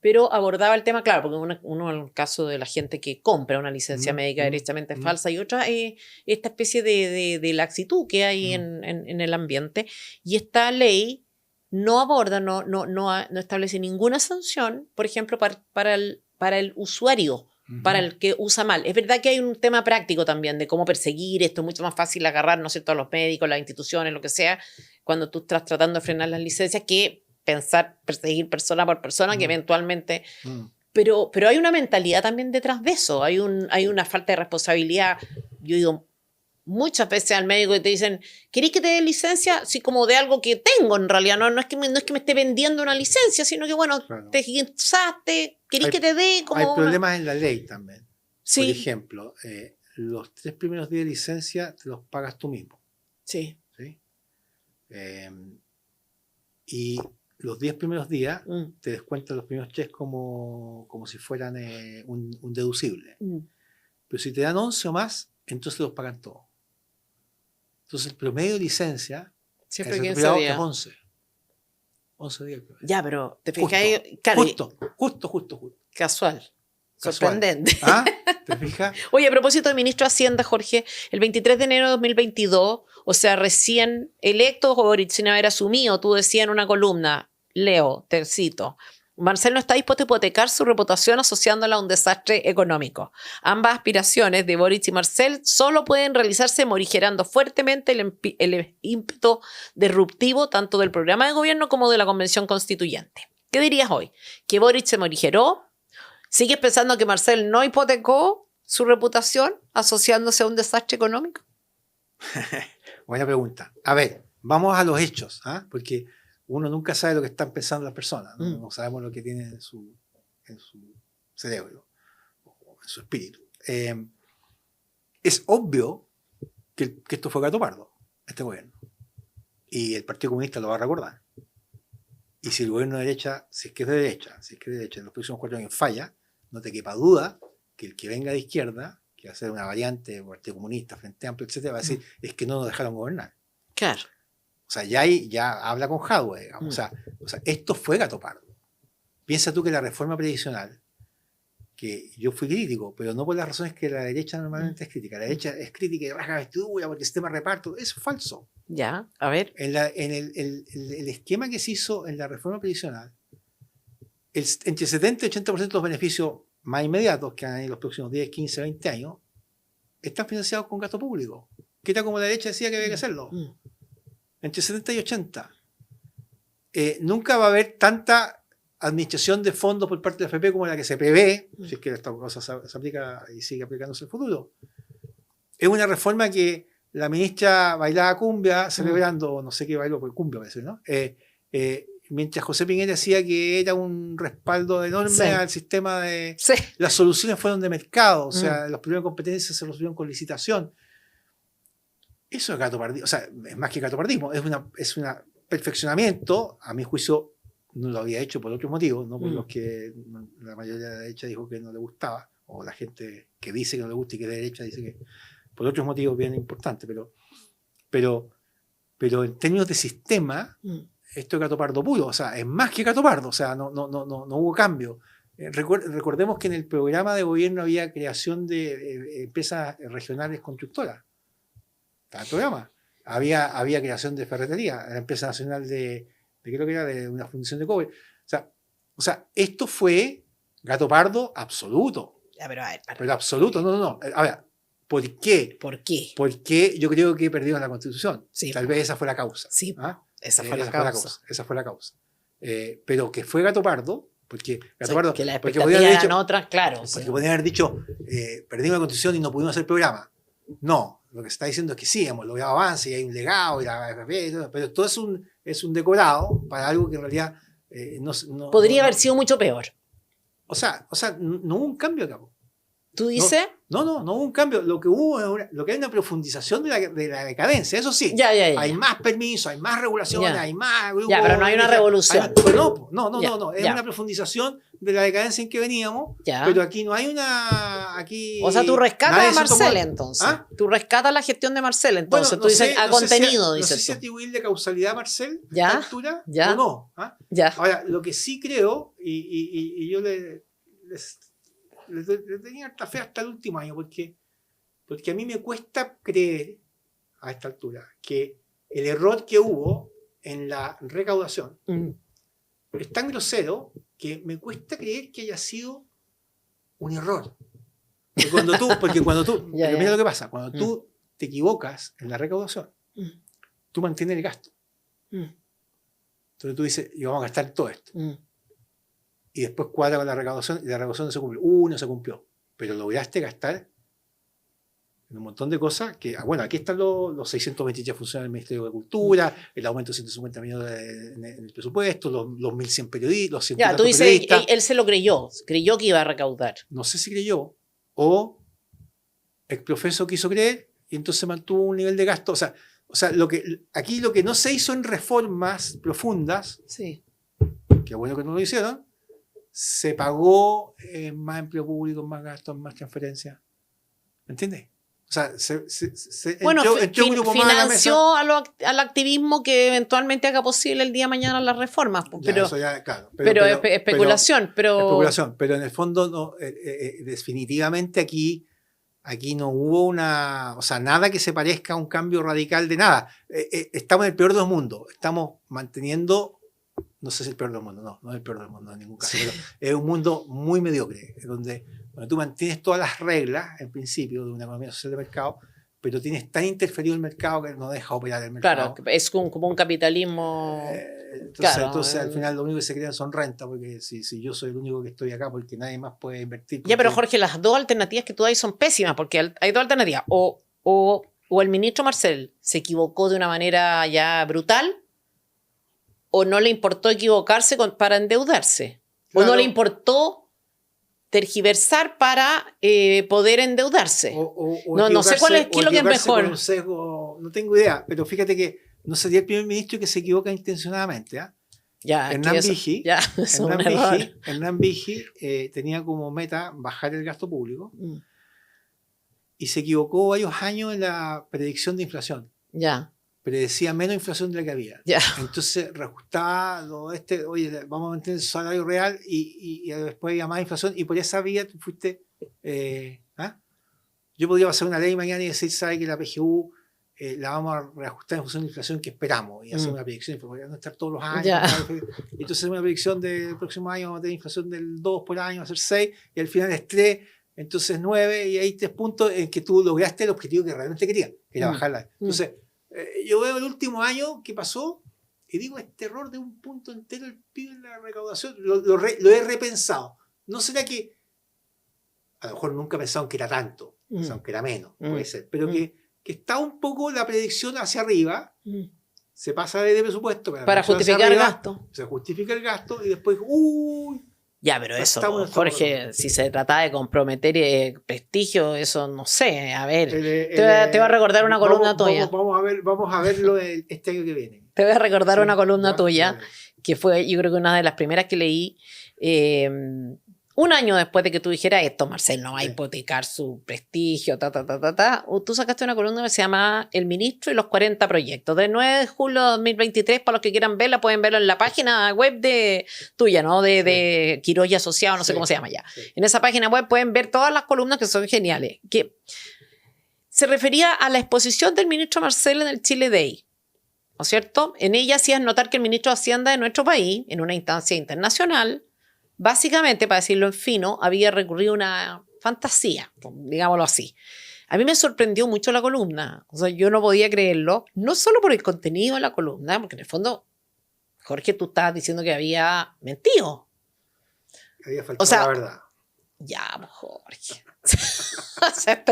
pero abordaba el tema, claro, porque uno en el caso de la gente que compra una licencia médica directamente falsa y otra esta especie de laxitud que hay en el ambiente, y esta ley no aborda, no establece ninguna sanción, por ejemplo, para el usuario, para el que usa mal. Es verdad que hay un tema práctico también de cómo perseguir esto. Es mucho más fácil agarrar, ¿no es cierto?, a los médicos, las instituciones, lo que sea, cuando tú estás tratando de frenar las licencias, que perseguir persona por persona, que eventualmente... Pero hay una mentalidad también detrás de eso. Hay una falta de responsabilidad. Yo digo muchas veces al médico y te dicen, ¿querés que te dé licencia? Sí, como de algo que tengo en realidad. No es que me esté vendiendo una licencia, sino que, bueno, claro, te guinzaste, ¿querés que te dé? Como hay problemas en la ley también. Sí. Por ejemplo, los 3 primeros días de licencia te los pagas tú mismo. Sí. ¿Sí? Y los 10 primeros días te descuentan los primeros checks como si fueran un deducible. Pero si te dan 11 o más, entonces los pagan todos. Entonces el promedio de licencia siempre en el 15 días. es 11. 11 días. Ya, pero te fijas ahí. Justo. Casual. Sorprendente. ¿Ah? ¿Te fijas? Oye, a propósito del ministro de Hacienda, Jorge, el 23 de enero de 2022, o sea, recién electo, Boric, sin haber asumido, tú decías en una columna, leo, te cito, Marcel no está dispuesto a hipotecar su reputación asociándola a un desastre económico. Ambas aspiraciones de Boric y Marcel solo pueden realizarse morigerando fuertemente el ímpetu disruptivo tanto del programa de gobierno como de la convención constituyente. ¿Qué dirías hoy? ¿Que Boric se morigeró? ¿Sigues pensando que Marcel no hipotecó su reputación asociándose a un desastre económico? Buena pregunta. A ver, vamos a los hechos, ¿ah? Porque uno nunca sabe lo que están pensando las personas, ¿no? No sabemos lo que tienen en su cerebro o en su espíritu. Es obvio que esto fue gato pardo, este gobierno. Y el Partido Comunista lo va a recordar. Y si el gobierno de derecha, si es que es de derecha, en los próximos 4 años falla, no te quepa duda que el que venga de izquierda, que va a ser una variante del Partido Comunista, Frente Amplio, etcétera, va a decir, es que no nos dejaron gobernar. Claro. O sea, ya habla con Jadwe, digamos. O sea, esto fue gato pardo. Piensa tú que la reforma previsional, que yo fui crítico, pero no por las razones que la derecha normalmente es crítica. La derecha es crítica y rasga vestidura porque el sistema de reparto. Eso es falso. Ya, a ver. En el esquema que se hizo en la reforma previsional, entre 70 y 80% de los beneficios más inmediatos, que hay en los próximos 10, 15, 20 años, están financiados con gasto público. Que era como la derecha decía que había que hacerlo. Entre 70 y 80. Nunca va a haber tanta administración de fondos por parte de la AFP como la que se prevé, si es que esta cosa se aplica y sigue aplicándose en el futuro. Es una reforma que la ministra bailaba cumbia celebrando, no sé qué bailó, porque cumbia parece, ¿no? Mientras José Piñera decía que era un respaldo enorme al sistema de... Sí. Las soluciones fueron de mercado, o sea, los problemas de competencia se resolvieron con licitación. Eso es gatopardismo, o sea, es más que gatopardismo, es un perfeccionamiento, a mi juicio no lo había hecho por otros motivos, no por los que la mayoría de la derecha dijo que no le gustaba, o la gente que dice que no le gusta y que es de derecha dice que por otros motivos bien importantes, pero en términos de sistema, esto es gatopardo puro, o sea, es más que gatopardo, o sea, no hubo cambio. Recordemos que en el programa de gobierno había creación de empresas regionales constructoras. Estaba el programa. Había creación de ferretería, la empresa nacional de creo que era de una fundición de cobre. O sea, esto fue gatopardo absoluto. Ya, pero a ver, pero absoluto, no. A ver, ¿por qué? ¿Por qué? Porque yo creo que perdieron la Constitución. Sí. Tal vez esa fue la causa. Sí, ¿ah? Esa fue la causa. Esa fue la causa. Pero que fue gatopardo, porque gatopardo, o sea, que las porque expectativas eran otras, claro. Porque podían haber dicho, perdimos la Constitución y no pudimos hacer programa. No, lo que se está diciendo es que sí, hemos logrado avance y hay un legado, y la AFP, pero todo es un decorado para algo que en realidad no podría haber sido mucho peor. O sea, no hubo un cambio acá. ¿Tú dices? No hubo un cambio. Lo que hubo es lo que hay una profundización de la decadencia, eso sí. Ya. Hay más permisos, hay más regulaciones, hay más grupos. Ya, pero no hay una revolución. No. Es una profundización de la decadencia en que veníamos, pero aquí no hay una... O sea, tú rescatas a Marcel entonces. ¿Ah? Tú rescatas la gestión de Marcel entonces. Bueno, tú dices a contenido, dices. No sé si atribuirle causalidad a Marcel a ¿Ya? esta altura o no. ¿Ah? Ya. Ahora, lo que sí creo, y yo le tenía harta fe hasta el último año, porque a mí me cuesta creer a esta altura que el error que hubo en la recaudación es tan grosero que me cuesta creer que haya sido un error. Porque cuando tú mira lo que pasa, cuando tú te equivocas en la recaudación, tú mantienes el gasto. Entonces tú dices, y vamos a gastar todo esto. Y después cuadra con la recaudación, y la recaudación no se cumplió. No se cumplió. Pero lograste gastar en un montón de cosas que, bueno, aquí están los 623 funcionarios del Ministerio de Cultura, el aumento de 150 millones en el presupuesto, los 1.100 periodistas, los 100 tú dices, él se lo creyó que iba a recaudar. No sé si creyó, o el profesor quiso creer, y entonces mantuvo un nivel de gasto. O sea aquí lo que no se hizo en reformas profundas, que bueno que no lo hicieron, se pagó más empleo público, más gastos, más transferencias. ¿Me entiendes? O sea, financió al activismo que eventualmente haga posible el día de mañana las reformas. Pero especulación. Pero en el fondo, no, definitivamente aquí no hubo nada que se parezca a un cambio radical de nada. Estamos en el peor de los mundos. Estamos manteniendo... No sé si es el peor del mundo, no es el peor del mundo en ningún caso, pero es un mundo muy mediocre, donde tú mantienes todas las reglas, en principio, de una economía social de mercado, pero tienes tan interferido el mercado que no deja operar el mercado. Claro, es como un capitalismo... Entonces al final lo único que se crean son rentas, porque si yo soy el único que estoy acá, porque nadie más puede invertir. Ya, pero Jorge, las dos alternativas que tú das son pésimas, porque hay dos alternativas. O el ministro Marcel se equivocó de una manera ya brutal, o no le importó equivocarse para endeudarse. Claro. O no le importó tergiversar para poder endeudarse. No sé qué es lo que es mejor. Con un sesgo, no tengo idea, pero fíjate que no sería el primer ministro que se equivoca intencionadamente. Hernán Vigi tenía como meta bajar el gasto público y se equivocó varios años en la predicción de inflación. Predecía menos inflación de la que había. Entonces reajustaba oye, vamos a mantener el salario real y después había más inflación, y por esa vía tú fuiste... Yo podría pasar una ley mañana y decir, ¿sabe que la PGU la vamos a reajustar en función de la inflación que esperamos? Y hacer una predicción, porque no estar todos los años. Entonces una predicción del próximo año vamos a tener inflación del 2 por año, va a ser 6, y al final es 3, entonces 9, y hay 3 puntos en que tú lograste el objetivo que realmente querías, que era bajarla. Entonces... yo veo el último año que pasó y digo, este error de un punto entero el PIB en la recaudación, lo he repensado. ¿No será que, a lo mejor nunca pensaron que era tanto, pensaron que era menos, puede ser, pero que que está un poco la predicción hacia arriba, se pasa de presupuesto para justificar el gasto. Se justifica el gasto y después, ya, pero eso, Jorge, si se trata de comprometer prestigio, eso no sé. A ver, te va a recordar una columna tuya. Vamos a verlo este año que viene. Te voy a recordar una columna tuya, que fue, yo creo que una de las primeras que leí, un año después de que tú dijeras esto, Marcel no va a hipotecar su prestigio, tú sacaste una columna que se llama El Ministro y los 40 proyectos, del 9 de julio de 2023, para los que quieran verla, pueden verlo en la página web de tuya, ¿no? De Quiroz y Asociado, no sé cómo se llama ya. Sí. En esa página web pueden ver todas las columnas que son geniales, que se refería a la exposición del ministro Marcel en el Chile Day, ¿no es cierto? En ella hacían notar que el ministro de Hacienda de nuestro país, en una instancia internacional, básicamente, para decirlo en fino, había recurrido a una fantasía, digámoslo así. A mí me sorprendió mucho la columna. O sea, yo no podía creerlo, no solo por el contenido de la columna, porque en el fondo, Jorge, tú estabas diciendo que había mentido. Había faltado la verdad. Ya, Jorge. O sea,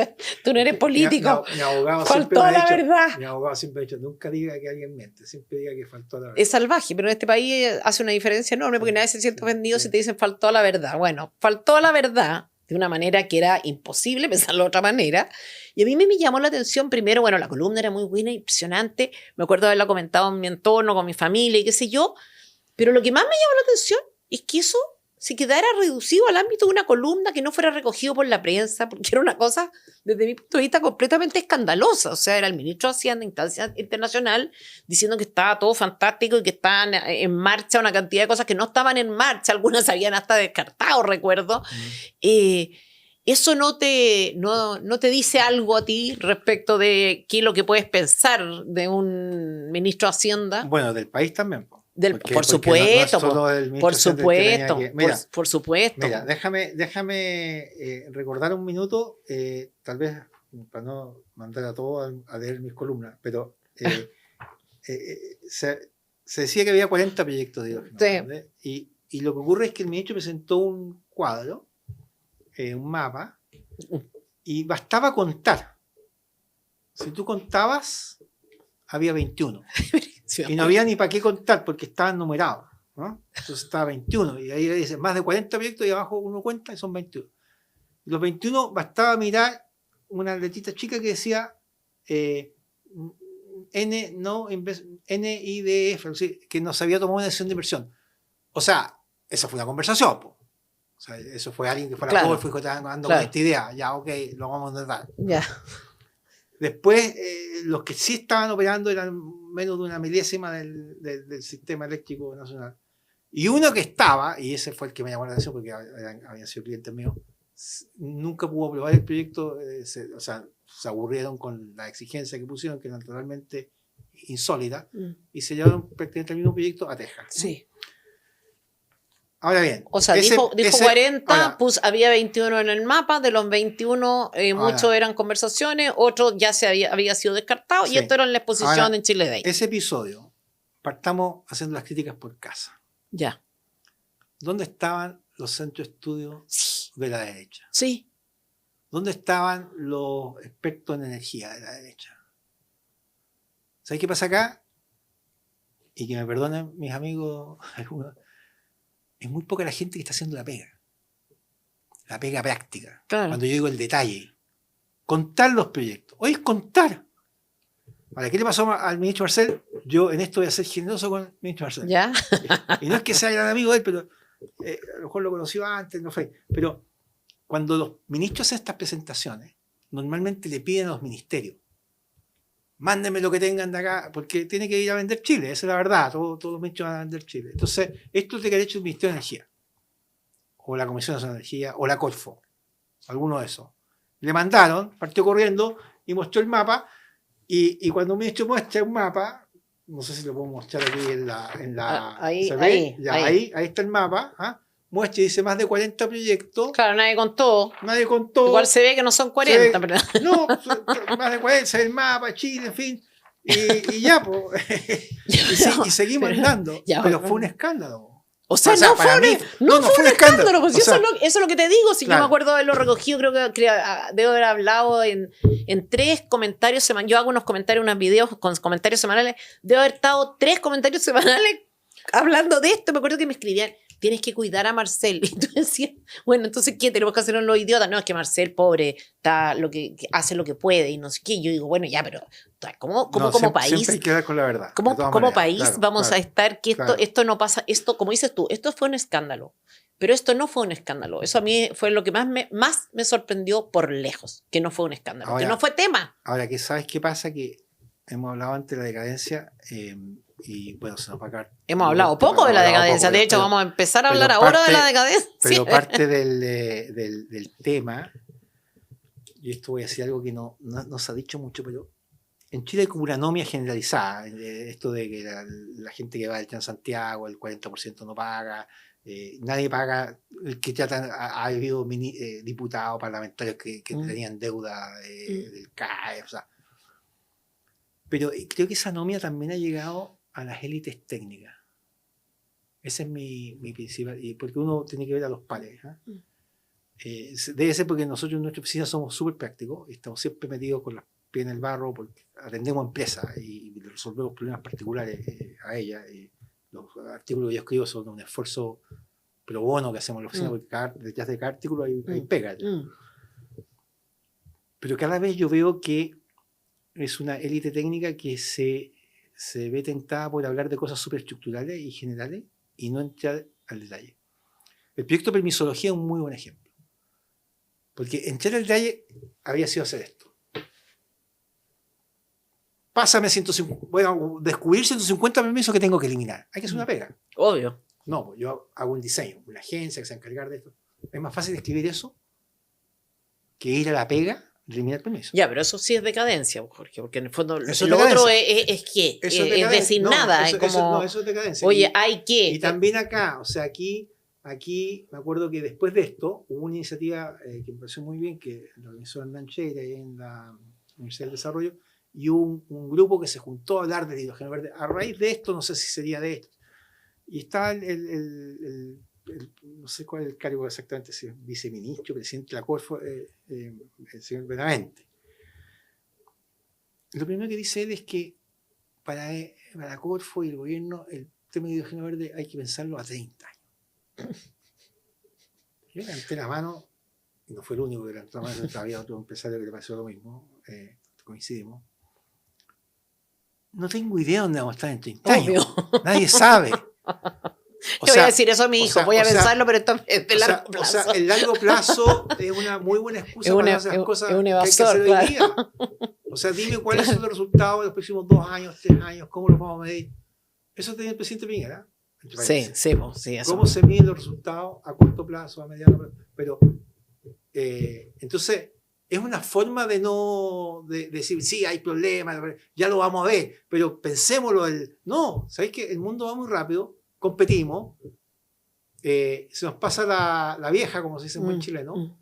tú no eres político. Mi abogado faltó la verdad. Mi abogado siempre ha dicho, nunca diga que alguien miente, siempre diga que faltó la verdad. Es salvaje, pero en este país hace una diferencia enorme porque nadie se siente ofendido si te dicen faltó la verdad. Bueno, faltó la verdad de una manera que era imposible pensarlo de otra manera. Y a mí me llamó la atención primero, bueno, la columna era muy buena, impresionante. Me acuerdo haberla comentado en mi entorno, con mi familia y qué sé yo. Pero lo que más me llamó la atención es que eso se quedara reducido al ámbito de una columna, que no fuera recogido por la prensa, porque era una cosa, desde mi punto de vista, completamente escandalosa. O sea, era el ministro de Hacienda, instancia internacional, diciendo que estaba todo fantástico y que estaban en marcha una cantidad de cosas que no estaban en marcha, algunas se habían hasta descartado, recuerdo. ¿Eso no te dice algo a ti respecto de qué es lo que puedes pensar de un ministro de Hacienda? Bueno, del país también. Por supuesto. Mira, déjame recordar un minuto, tal vez para no mandar a todos a leer mis columnas, pero se decía que había 40 proyectos de hidrógeno. Sí. Y lo que ocurre es que el ministro presentó un cuadro, un mapa, y bastaba contar. Si tú contabas, había 21. Y no había ni para qué contar porque estaban numerados, ¿no? Entonces estaba 21 y ahí dice más de 40 proyectos y abajo uno cuenta y son 21. Y los 21 bastaba mirar una letrita chica que decía NIDF, que no se había tomado una decisión de inversión. O sea, esa fue una conversación, po. O sea, eso fue alguien que fue a la Golfo y dijo, estaba dando con esta idea, ya, ok, lo vamos a notar. Ya. Después, los que sí estaban operando eran menos de una milésima del sistema eléctrico nacional. Y uno que estaba, y ese fue el que me llamó la atención porque habían sido clientes míos, nunca pudo aprobar el proyecto, o sea, se aburrieron con la exigencia que pusieron, que era totalmente insólita, y se llevaron prácticamente el mismo proyecto a Texas. Sí. Ahora bien. O sea, dijo 40, había 21 en el mapa, de los 21 muchos eran conversaciones, otros ya había sido descartado, y esto era en la exposición en Chile Day. Ese episodio, partamos haciendo las críticas por casa. Ya. ¿Dónde estaban los centros de estudio de la derecha? Sí. ¿Dónde estaban los expertos en energía de la derecha? ¿Sabes qué pasa acá? Y que me perdonen mis amigos algunos. Es muy poca la gente que está haciendo la pega práctica. Claro. Cuando yo digo el detalle, contar los proyectos. Hoy es contar. ¿Para qué le pasó al ministro Marcel? Yo en esto voy a ser generoso con el ministro Marcel. ¿Ya? Y no es que sea gran amigo de él, pero a lo mejor lo conoció antes, no fue. Pero cuando los ministros hacen estas presentaciones, normalmente le piden a los ministerios, mándenme lo que tengan de acá, porque tiene que ir a vender Chile, esa es la verdad, todos los ministros van a vender Chile. Entonces, esto es lo que ha hecho el Ministerio de Energía, o la Comisión Nacional de Energía, o la Corfo, alguno de esos. Le mandaron, partió corriendo y mostró el mapa, y cuando un ministro muestra un mapa, no sé si lo puedo mostrar aquí ahí está el mapa, muestra y dice más de 40 proyectos. Claro, nadie contó. Igual se ve que no son 40, ¿verdad? No, más de 40, se ve el mapa, Chile, en fin. Y ya, pues. Y seguimos andando. Pero fue un escándalo. O sea, para mí, no fue un escándalo. Pues O sea, eso es lo que te digo. Si claro. yo me acuerdo de haberlo recogido, creo que debo haber hablado en 3 comentarios semanales. Yo hago unos comentarios, unos videos con comentarios semanales. Debo haber estado 3 comentarios semanales hablando de esto. Me acuerdo que me escribían, tienes que cuidar a Marcel. Y tú decías, bueno, entonces, ¿qué? Tenemos que hacer los idiotas. No, es que Marcel, pobre, está que hace lo que puede y no sé qué. Yo digo, bueno, ya, pero ¿cómo como siempre, país? Siempre hay que dar con la verdad. Como país claro, vamos a estar que claro. esto no pasa, esto, como dices tú, esto fue un escándalo. Pero esto no fue un escándalo. Eso a mí fue lo que más me sorprendió por lejos, que no fue un escándalo, ahora, que no fue tema. Ahora, ¿sabes qué pasa? Que hemos hablado antes de la decadencia y bueno, se nos va a acabar. Hemos hablado poco de la decadencia. De hecho, vamos a empezar a hablar ahora de la decadencia. Pero parte del tema, y esto voy a decir algo que no se ha dicho mucho, pero en Chile hay como una anomia generalizada. Esto de que la gente que va del Transantiago, el 40% no paga. Nadie paga, el que tratan, ha habido diputados parlamentarios que tenían deuda del CAE, o sea. Pero creo que esa anomia también ha llegado a las élites técnicas. Ese es mi principal, porque uno tiene que ver a los pares. Debe ser porque nosotros en nuestra oficina somos súper prácticos, estamos siempre metidos con los pies en el barro, porque atendemos a empresas y resolvemos problemas particulares a ellas. Los artículos que yo escribo son un esfuerzo pro bono que hacemos en la oficina, porque detrás de cada artículo hay pega. Pero cada vez yo veo que es una élite técnica que se ve tentada por hablar de cosas superestructurales y generales y no entrar al detalle. El proyecto de permisología es un muy buen ejemplo. Porque entrar al detalle había sido hacer esto. Pásame 150, bueno, descubrir 150 permisos que tengo que eliminar. Hay que hacer una pega. Obvio. No, yo hago un diseño, una agencia que se va a encargar de esto. Es más fácil escribir eso que ir a la pega de eliminar permisos. Ya, pero eso sí es decadencia, Jorge, porque en el fondo eso lo otro es decir nada. Eso, es como, eso es decadencia. Oye, hay que. Y también acá, o sea, aquí me acuerdo que después de esto hubo una iniciativa que me pareció muy bien, que lo organizó Hernán Cheira en la Universidad del Desarrollo, y hubo un grupo que se juntó a hablar del hidrógeno verde. A raíz de esto, no sé si sería de esto, y está no sé cuál es el cargo exactamente, si es viceministro, presidente de la Corfo, el señor Benavente. Lo primero que dice él es que para la Corfo y el gobierno el tema de hidrógeno verde hay que pensarlo a 30 años. Yo levanté la mano, y no fue el único que levantó la mano, había otro empresario que le pasó lo mismo, coincidimos. No tengo idea dónde vamos a estar en 30 años. Nadie sabe. Yo voy a decir eso a mi hijo, voy a pensarlo, pero esto es de largo plazo. O sea, el largo plazo es una muy buena excusa para hacer las cosas que hay que hacer hoy día. O sea, dime cuáles son los resultados de los próximos 2 años, 3 años, cómo los vamos a medir. Eso tiene el presidente Piñera. Sí. Eso. ¿Cómo se miden los resultados a corto plazo, a mediano plazo? Pero, entonces, es una forma de no decir, sí, hay problemas, ya lo vamos a ver, pero pensémoslo. No, ¿sabéis que el mundo va muy rápido? Competimos, se nos pasa la vieja, como se dice en buen chileno,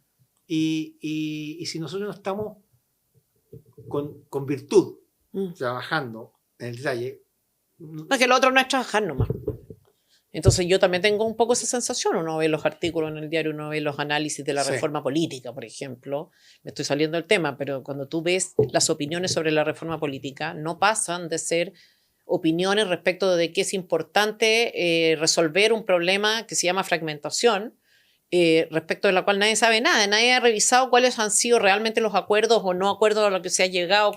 y si nosotros no estamos con virtud trabajando en el detalle. Es que lo otro no es trabajar nomás. Entonces yo también tengo un poco esa sensación. Uno ve los artículos en el diario, uno ve los análisis de la reforma política, por ejemplo. Me estoy saliendo del tema, pero cuando tú ves las opiniones sobre la reforma política, no pasan de ser opiniones respecto de que es importante resolver un problema que se llama fragmentación, respecto de la cual nadie sabe nada. Nadie ha revisado cuáles han sido realmente los acuerdos o no acuerdos a los que se ha llegado,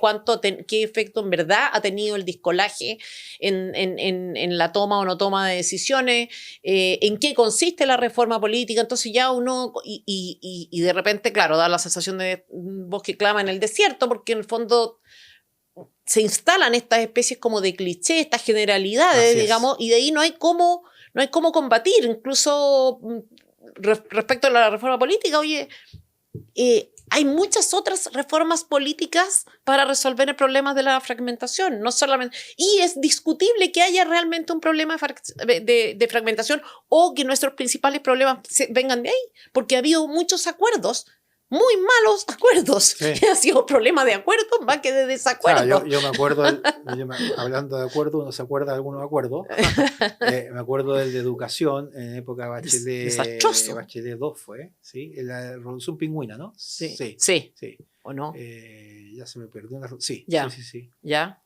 qué efecto en verdad ha tenido el discolaje en la toma o no toma de decisiones, en qué consiste la reforma política. Entonces ya uno, y de repente, claro, da la sensación de voz que clama en el desierto, porque en el fondo se instalan estas especies como de clichés, estas generalidades, digamos, y de ahí no hay cómo combatir. Incluso respecto a la reforma política, oye, hay muchas otras reformas políticas para resolver el problema de la fragmentación, no solamente, y es discutible que haya realmente un problema de fragmentación o que nuestros principales problemas vengan de ahí, porque ha habido muchos acuerdos muy malos acuerdos. Sí. Ha sido problema de acuerdo más que de desacuerdo. Claro, yo me acuerdo, hablando de acuerdo, uno se acuerda de algunos acuerdos. Me acuerdo del de educación en época Bachelet. Desastroso. Bachelet 2 fue, ¿sí? En la Revolución Pingüina, ¿no? Sí. Sí. ¿O no? Ya se me perdió. Sí, Ya. sí. ¿Ya?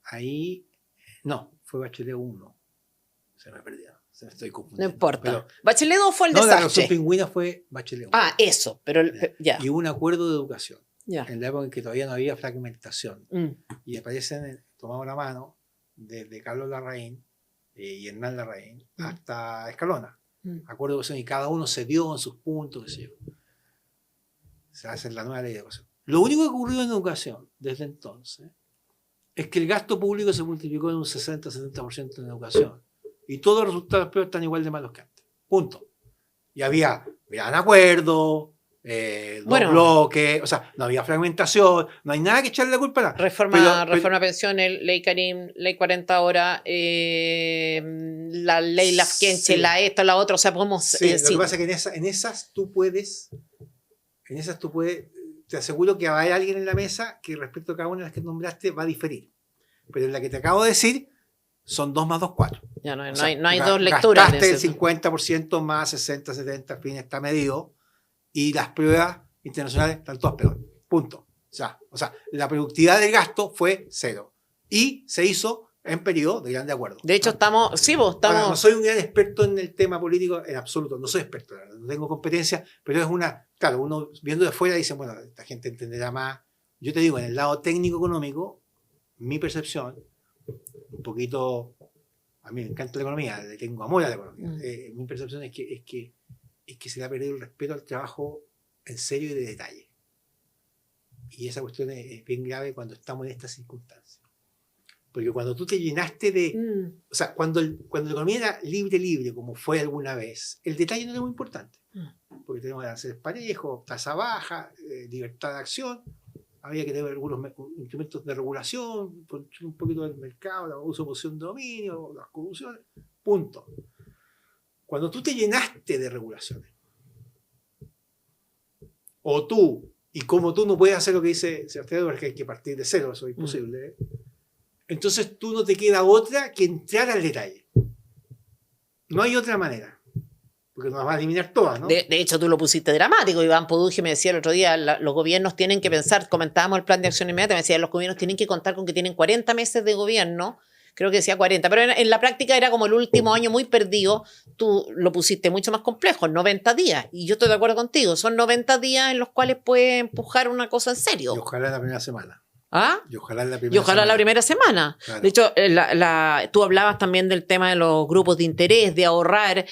Ahí, no, fue Bachelet 1. Se me perdió. Se me estoy No confundiendo. importa. Pero, Bachelet 2 fue el no, la desastre. Revolución Pingüina fue Bachelet 1. Ah, eso, pero ya. Y un acuerdo de educación. Ya. En la época en que todavía no había fragmentación. Mm. Y aparecen, tomamos la mano, desde Carlos Larraín y Hernán Larraín hasta Escalona. Acuerdo de educación, y cada uno se dio en sus puntos, qué sé yo. Se hace la nueva ley de educación. Lo único que ocurrió en educación desde entonces es que el gasto público se multiplicó en un 60-70% en educación. Y todos los resultados peores están igual de malos que antes. Punto. Y había gran acuerdo, dos bloques, o sea, no había fragmentación, no hay nada que echarle la culpa a nada. Reforma pensiones, ley Karim, ley 40 horas, la ley Lafkenche, sí. La esta, la otra, o sea, podemos... Sí, lo que pasa es que en esas tú puedes, te aseguro que va a haber alguien en la mesa que respecto a cada una de las que nombraste va a diferir. Pero en la que te acabo de decir, son 2 más 2, 4. Ya no, O no sea, hay dos lecturas. Gastaste el 50% más 60, 70, en fin, está medido. Y las pruebas internacionales están todas peor. Punto. O sea, la productividad del gasto fue 0. Y se hizo en periodo de gran acuerdo. De hecho, estamos... Sí, vos estamos... Ahora, no soy un gran experto en el tema político en absoluto. No soy experto, no tengo competencia, pero es una... Claro, uno viendo de fuera dice, bueno, esta gente entenderá más. Yo te digo, en el lado técnico-económico, mi percepción, un poquito... A mí me encanta la economía, le tengo amor a la economía. Mi percepción es que se le ha perdido el respeto al trabajo en serio y de detalle. Y esa cuestión es bien grave cuando estamos en estas circunstancias. Porque cuando tú te llenaste de... O sea, cuando la economía era libre, como fue alguna vez, el detalle no era muy importante. Porque tenemos aranceles parejos, tasa baja, libertad de acción. Había que tener algunos instrumentos de regulación, un poquito del mercado, la uso de posición de dominio, las corrupciones, punto. Cuando tú te llenaste de regulaciones, o tú, y como tú no puedes hacer lo que dice Sebastián Edwards, que hay que partir de cero, eso es imposible, entonces tú no te queda otra que entrar al detalle. No hay otra manera. Porque nos va a eliminar todas, ¿no? De hecho, tú lo pusiste dramático. Iván Poduje me decía el otro día, los gobiernos tienen que pensar, comentábamos el plan de acción inmediata, me decía, los gobiernos tienen que contar con que tienen 40 meses de gobierno, creo que decía 40, pero en la práctica era como el último año muy perdido, tú lo pusiste mucho más complejo, 90 días, y yo estoy de acuerdo contigo, son 90 días en los cuales puedes empujar una cosa en serio. Y ojalá la primera semana. ¿Ah? Y ojalá la primera semana. Claro. De hecho, tú hablabas también del tema de los grupos de interés, de ahorrar.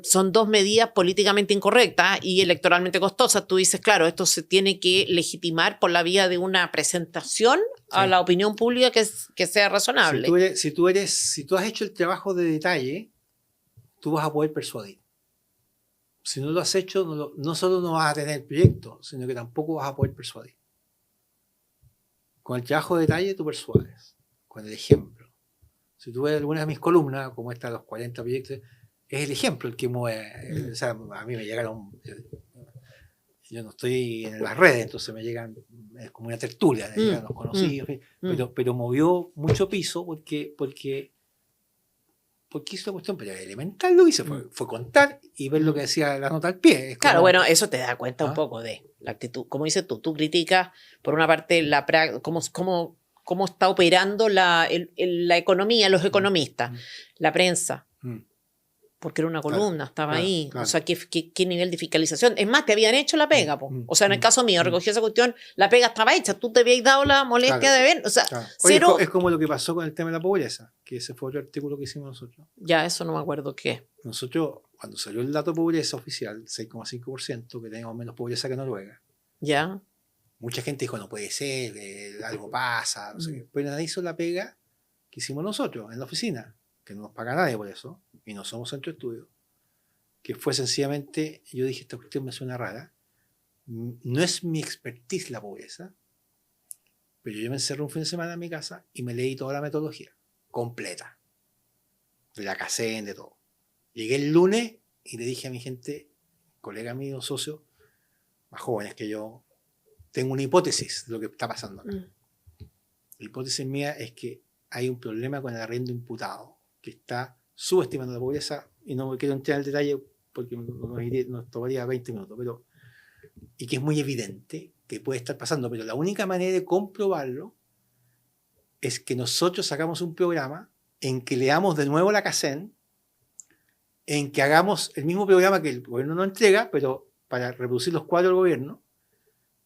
Son 2 medidas políticamente incorrectas y electoralmente costosas. Tú dices, claro, esto se tiene que legitimar por la vía de una presentación a la opinión pública que sea razonable. Si tú has hecho el trabajo de detalle, tú vas a poder persuadir. Si no lo has hecho, no solo no vas a tener proyecto, sino que tampoco vas a poder persuadir. Con el trabajo de detalle tú persuades, con el ejemplo. Si tú ves algunas de mis columnas, como esta de los 40 proyectos, es el ejemplo el que mueve. O sea, a mí me llegaron... Yo no estoy en las redes, entonces me llegan, es como una tertulia, me llegan los conocidos, pero movió mucho piso porque hizo la cuestión, pero elemental lo hice, fue contar y ver lo que decía la nota al pie. Claro, bueno, eso te da cuenta un poco de la actitud. Como dices tú criticas, por una parte, cómo está operando la economía, los economistas, la prensa. Porque era una columna, estaba ahí. Claro. O sea, ¿qué nivel de fiscalización? Es más, te habían hecho la pega. O sea, en el caso mío, recogí esa cuestión, la pega estaba hecha. Tú te habías dado la molestia de ver. O sea, cero... Es como lo que pasó con el tema de la pobreza, que ese fue otro artículo que hicimos nosotros. Ya, eso no me acuerdo qué. Nosotros, cuando salió el dato de pobreza oficial, 6,5%, que teníamos menos pobreza que Noruega. Ya. Mucha gente dijo, no puede ser, algo pasa, no sé qué. Pero nadie hizo la pega que hicimos nosotros en la oficina, que no nos paga nadie por eso, y no somos centro de estudio, que fue sencillamente, yo dije, esta cuestión me suena rara, no es mi expertise la pobreza, pero yo me encerré un fin de semana en mi casa y me leí toda la metodología, completa, de la CACEN, de todo. Llegué el lunes y le dije a mi gente, colega mío, socio, más jóvenes que yo, tengo una hipótesis de lo que está pasando acá. La hipótesis mía es que hay un problema con el arriendo imputado, que está subestimando la pobreza, y no me quiero entrar en el detalle porque nos tomaría 20 minutos, y que es muy evidente que puede estar pasando, pero la única manera de comprobarlo es que nosotros sacamos un programa en que leamos de nuevo la CACEN, en que hagamos el mismo programa que el gobierno no entrega, pero para reproducir los cuadros del gobierno,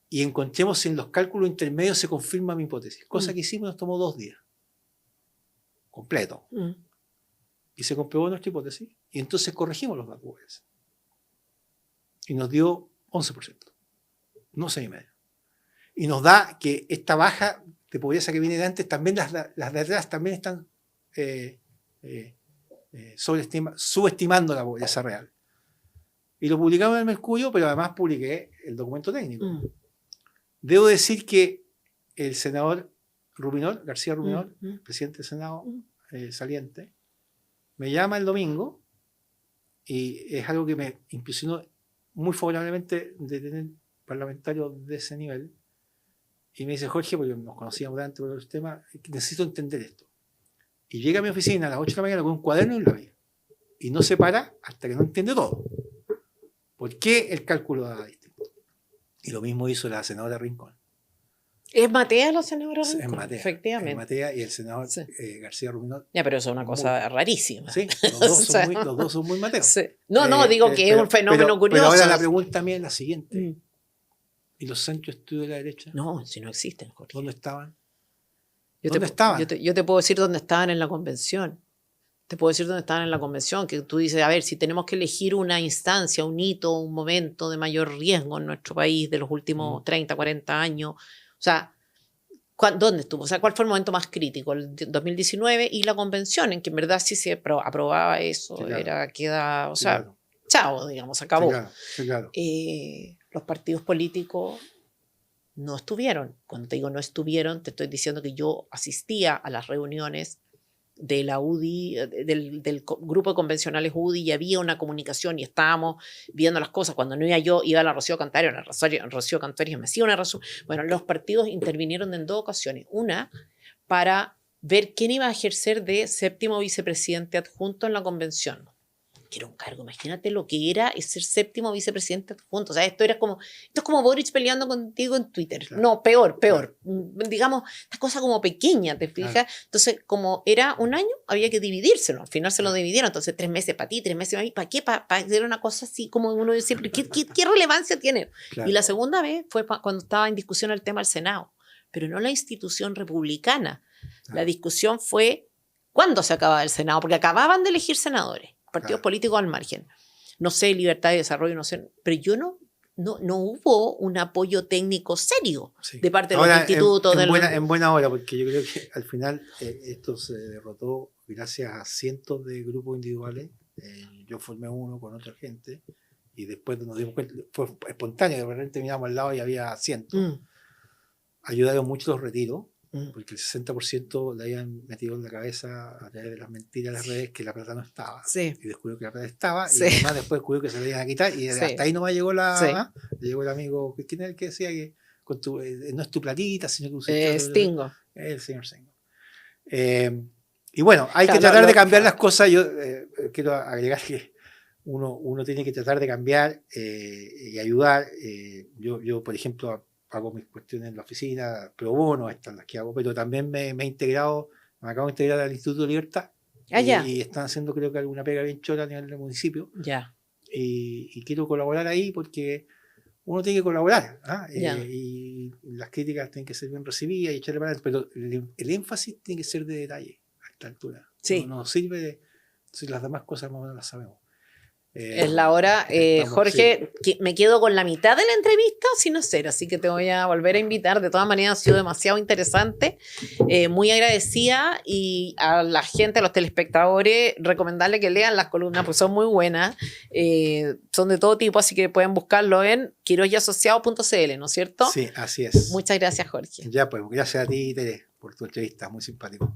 y encontremos si en los cálculos intermedios se confirma mi hipótesis. Cosa que hicimos, nos tomó 2 días. Completo. Y se comprobó nuestra hipótesis, y entonces corregimos los datos. Y nos dio 11%. No 6,5%. Y nos da que esta baja de pobreza que viene de antes, también las de atrás también están subestimando la pobreza real. Y lo publicamos en el Mercurio, pero además publiqué el documento técnico. Debo decir que el senador García Ruminol, presidente del Senado saliente, me llama el domingo, y es algo que me impresionó muy favorablemente de tener parlamentarios de ese nivel, y me dice: Jorge, porque nos conocíamos de antes por los temas, necesito entender esto. Y llega a mi oficina a las 8 de la mañana con un cuaderno y un lápiz, y no se para hasta que no entiende todo. ¿Por qué el cálculo da distinto? Y lo mismo hizo la senadora Rincón. ¿Es Matea la senadora Rincón? Es Matea. Efectivamente. Es Matea y el senador García Ruminol. Ya, pero eso es una cosa rarísima. Sí, los dos son muy mateos. Sí. No, digo que es un fenómeno curioso. Pero ahora la pregunta mía es la siguiente. ¿Y los centros de estudio de la derecha? No, si no existen, Jorge. ¿Dónde estaban? ¿Dónde estaban? Yo te puedo decir dónde estaban en la convención. Te puedo decir dónde estaban en la convención, que tú dices, a ver, si tenemos que elegir una instancia, un hito, un momento de mayor riesgo en nuestro país de los últimos 30, 40 años, o sea, ¿dónde estuvo? O sea, ¿cuál fue el momento más crítico? El 2019 y la convención, en que en verdad sí se aprobaba eso, sí, claro. O sea, claro. Chao, digamos, acabó. Sí, claro. Los partidos políticos no estuvieron. Cuando te digo no estuvieron, te estoy diciendo que yo asistía a las reuniones de la UDI, del grupo de convencionales UDI, y había una comunicación y estábamos viendo las cosas. Cuando no iba yo, iba a la Rocío Cantario, Rocío Cantario me hacía una razón. Bueno, los partidos intervinieron en 2 ocasiones. Una, para ver quién iba a ejercer de 7º vicepresidente adjunto en la convención. Que era un cargo, imagínate lo que era ser 7º vicepresidente adjunto. O sea, esto es como Boric peleando contigo en Twitter. Claro. No, peor. Claro. Digamos, esta cosa como pequeña, ¿te fijas? Claro. Entonces, como era un año, había que dividírselo. Al final se lo dividieron. Entonces, 3 meses para ti, 3 meses para mí. ¿Para qué? Para hacer una cosa así como uno dice, ¿qué relevancia tiene? Claro. Y la segunda vez fue cuando estaba en discusión el tema del Senado. Pero no la institución republicana. Claro. La discusión fue cuándo se acababa el Senado, porque acababan de elegir senadores. Partidos políticos al margen. No sé, libertad de desarrollo, no sé. Pero yo no hubo un apoyo técnico serio de parte de los institutos. En buena hora, porque yo creo que al final esto se derrotó gracias a cientos de grupos individuales. Yo formé uno con otra gente y después nos dimos cuenta, fue espontáneo, de repente miramos al lado y había cientos. Ayudaron mucho los retiros. Porque el 60% le habían metido en la cabeza a través de las mentiras de las redes que la plata no estaba. Sí. Y descubrió que la plata estaba. Sí. Y además después descubrió que se la iban a quitar. Y hasta ahí nomás llegó llegó el amigo, ¿quién es el que decía que no es tu platita, sino que Stingo. El señor Stingo. Y bueno, hay que tratar de cambiar las cosas. Yo quiero agregar que uno tiene que tratar de cambiar y ayudar. Yo, por ejemplo, hago mis cuestiones en la oficina, pro bono, estas las que hago, pero también me he integrado, me acabo de integrar al Instituto de Libertad. Y están haciendo, creo que, alguna pega bien chora a nivel del municipio. Y quiero colaborar ahí porque uno tiene que colaborar. Y las críticas tienen que ser bien recibidas y echarle para adelante, pero el énfasis tiene que ser de detalle a esta altura. Sí. No sirve si las demás cosas más o menos las sabemos. Es la hora. Jorge, sí. Me quedo con la mitad de la entrevista sin hacer, así que te voy a volver a invitar. De todas maneras, ha sido demasiado interesante. Muy agradecida, y a la gente, a los telespectadores, recomendarle que lean las columnas, porque son muy buenas. Son de todo tipo, así que pueden buscarlo en quiroyasociado.cl, ¿no es cierto? Sí, así es. Muchas gracias, Jorge. Ya, pues, gracias a ti, Tere, por tu entrevista. Muy simpático.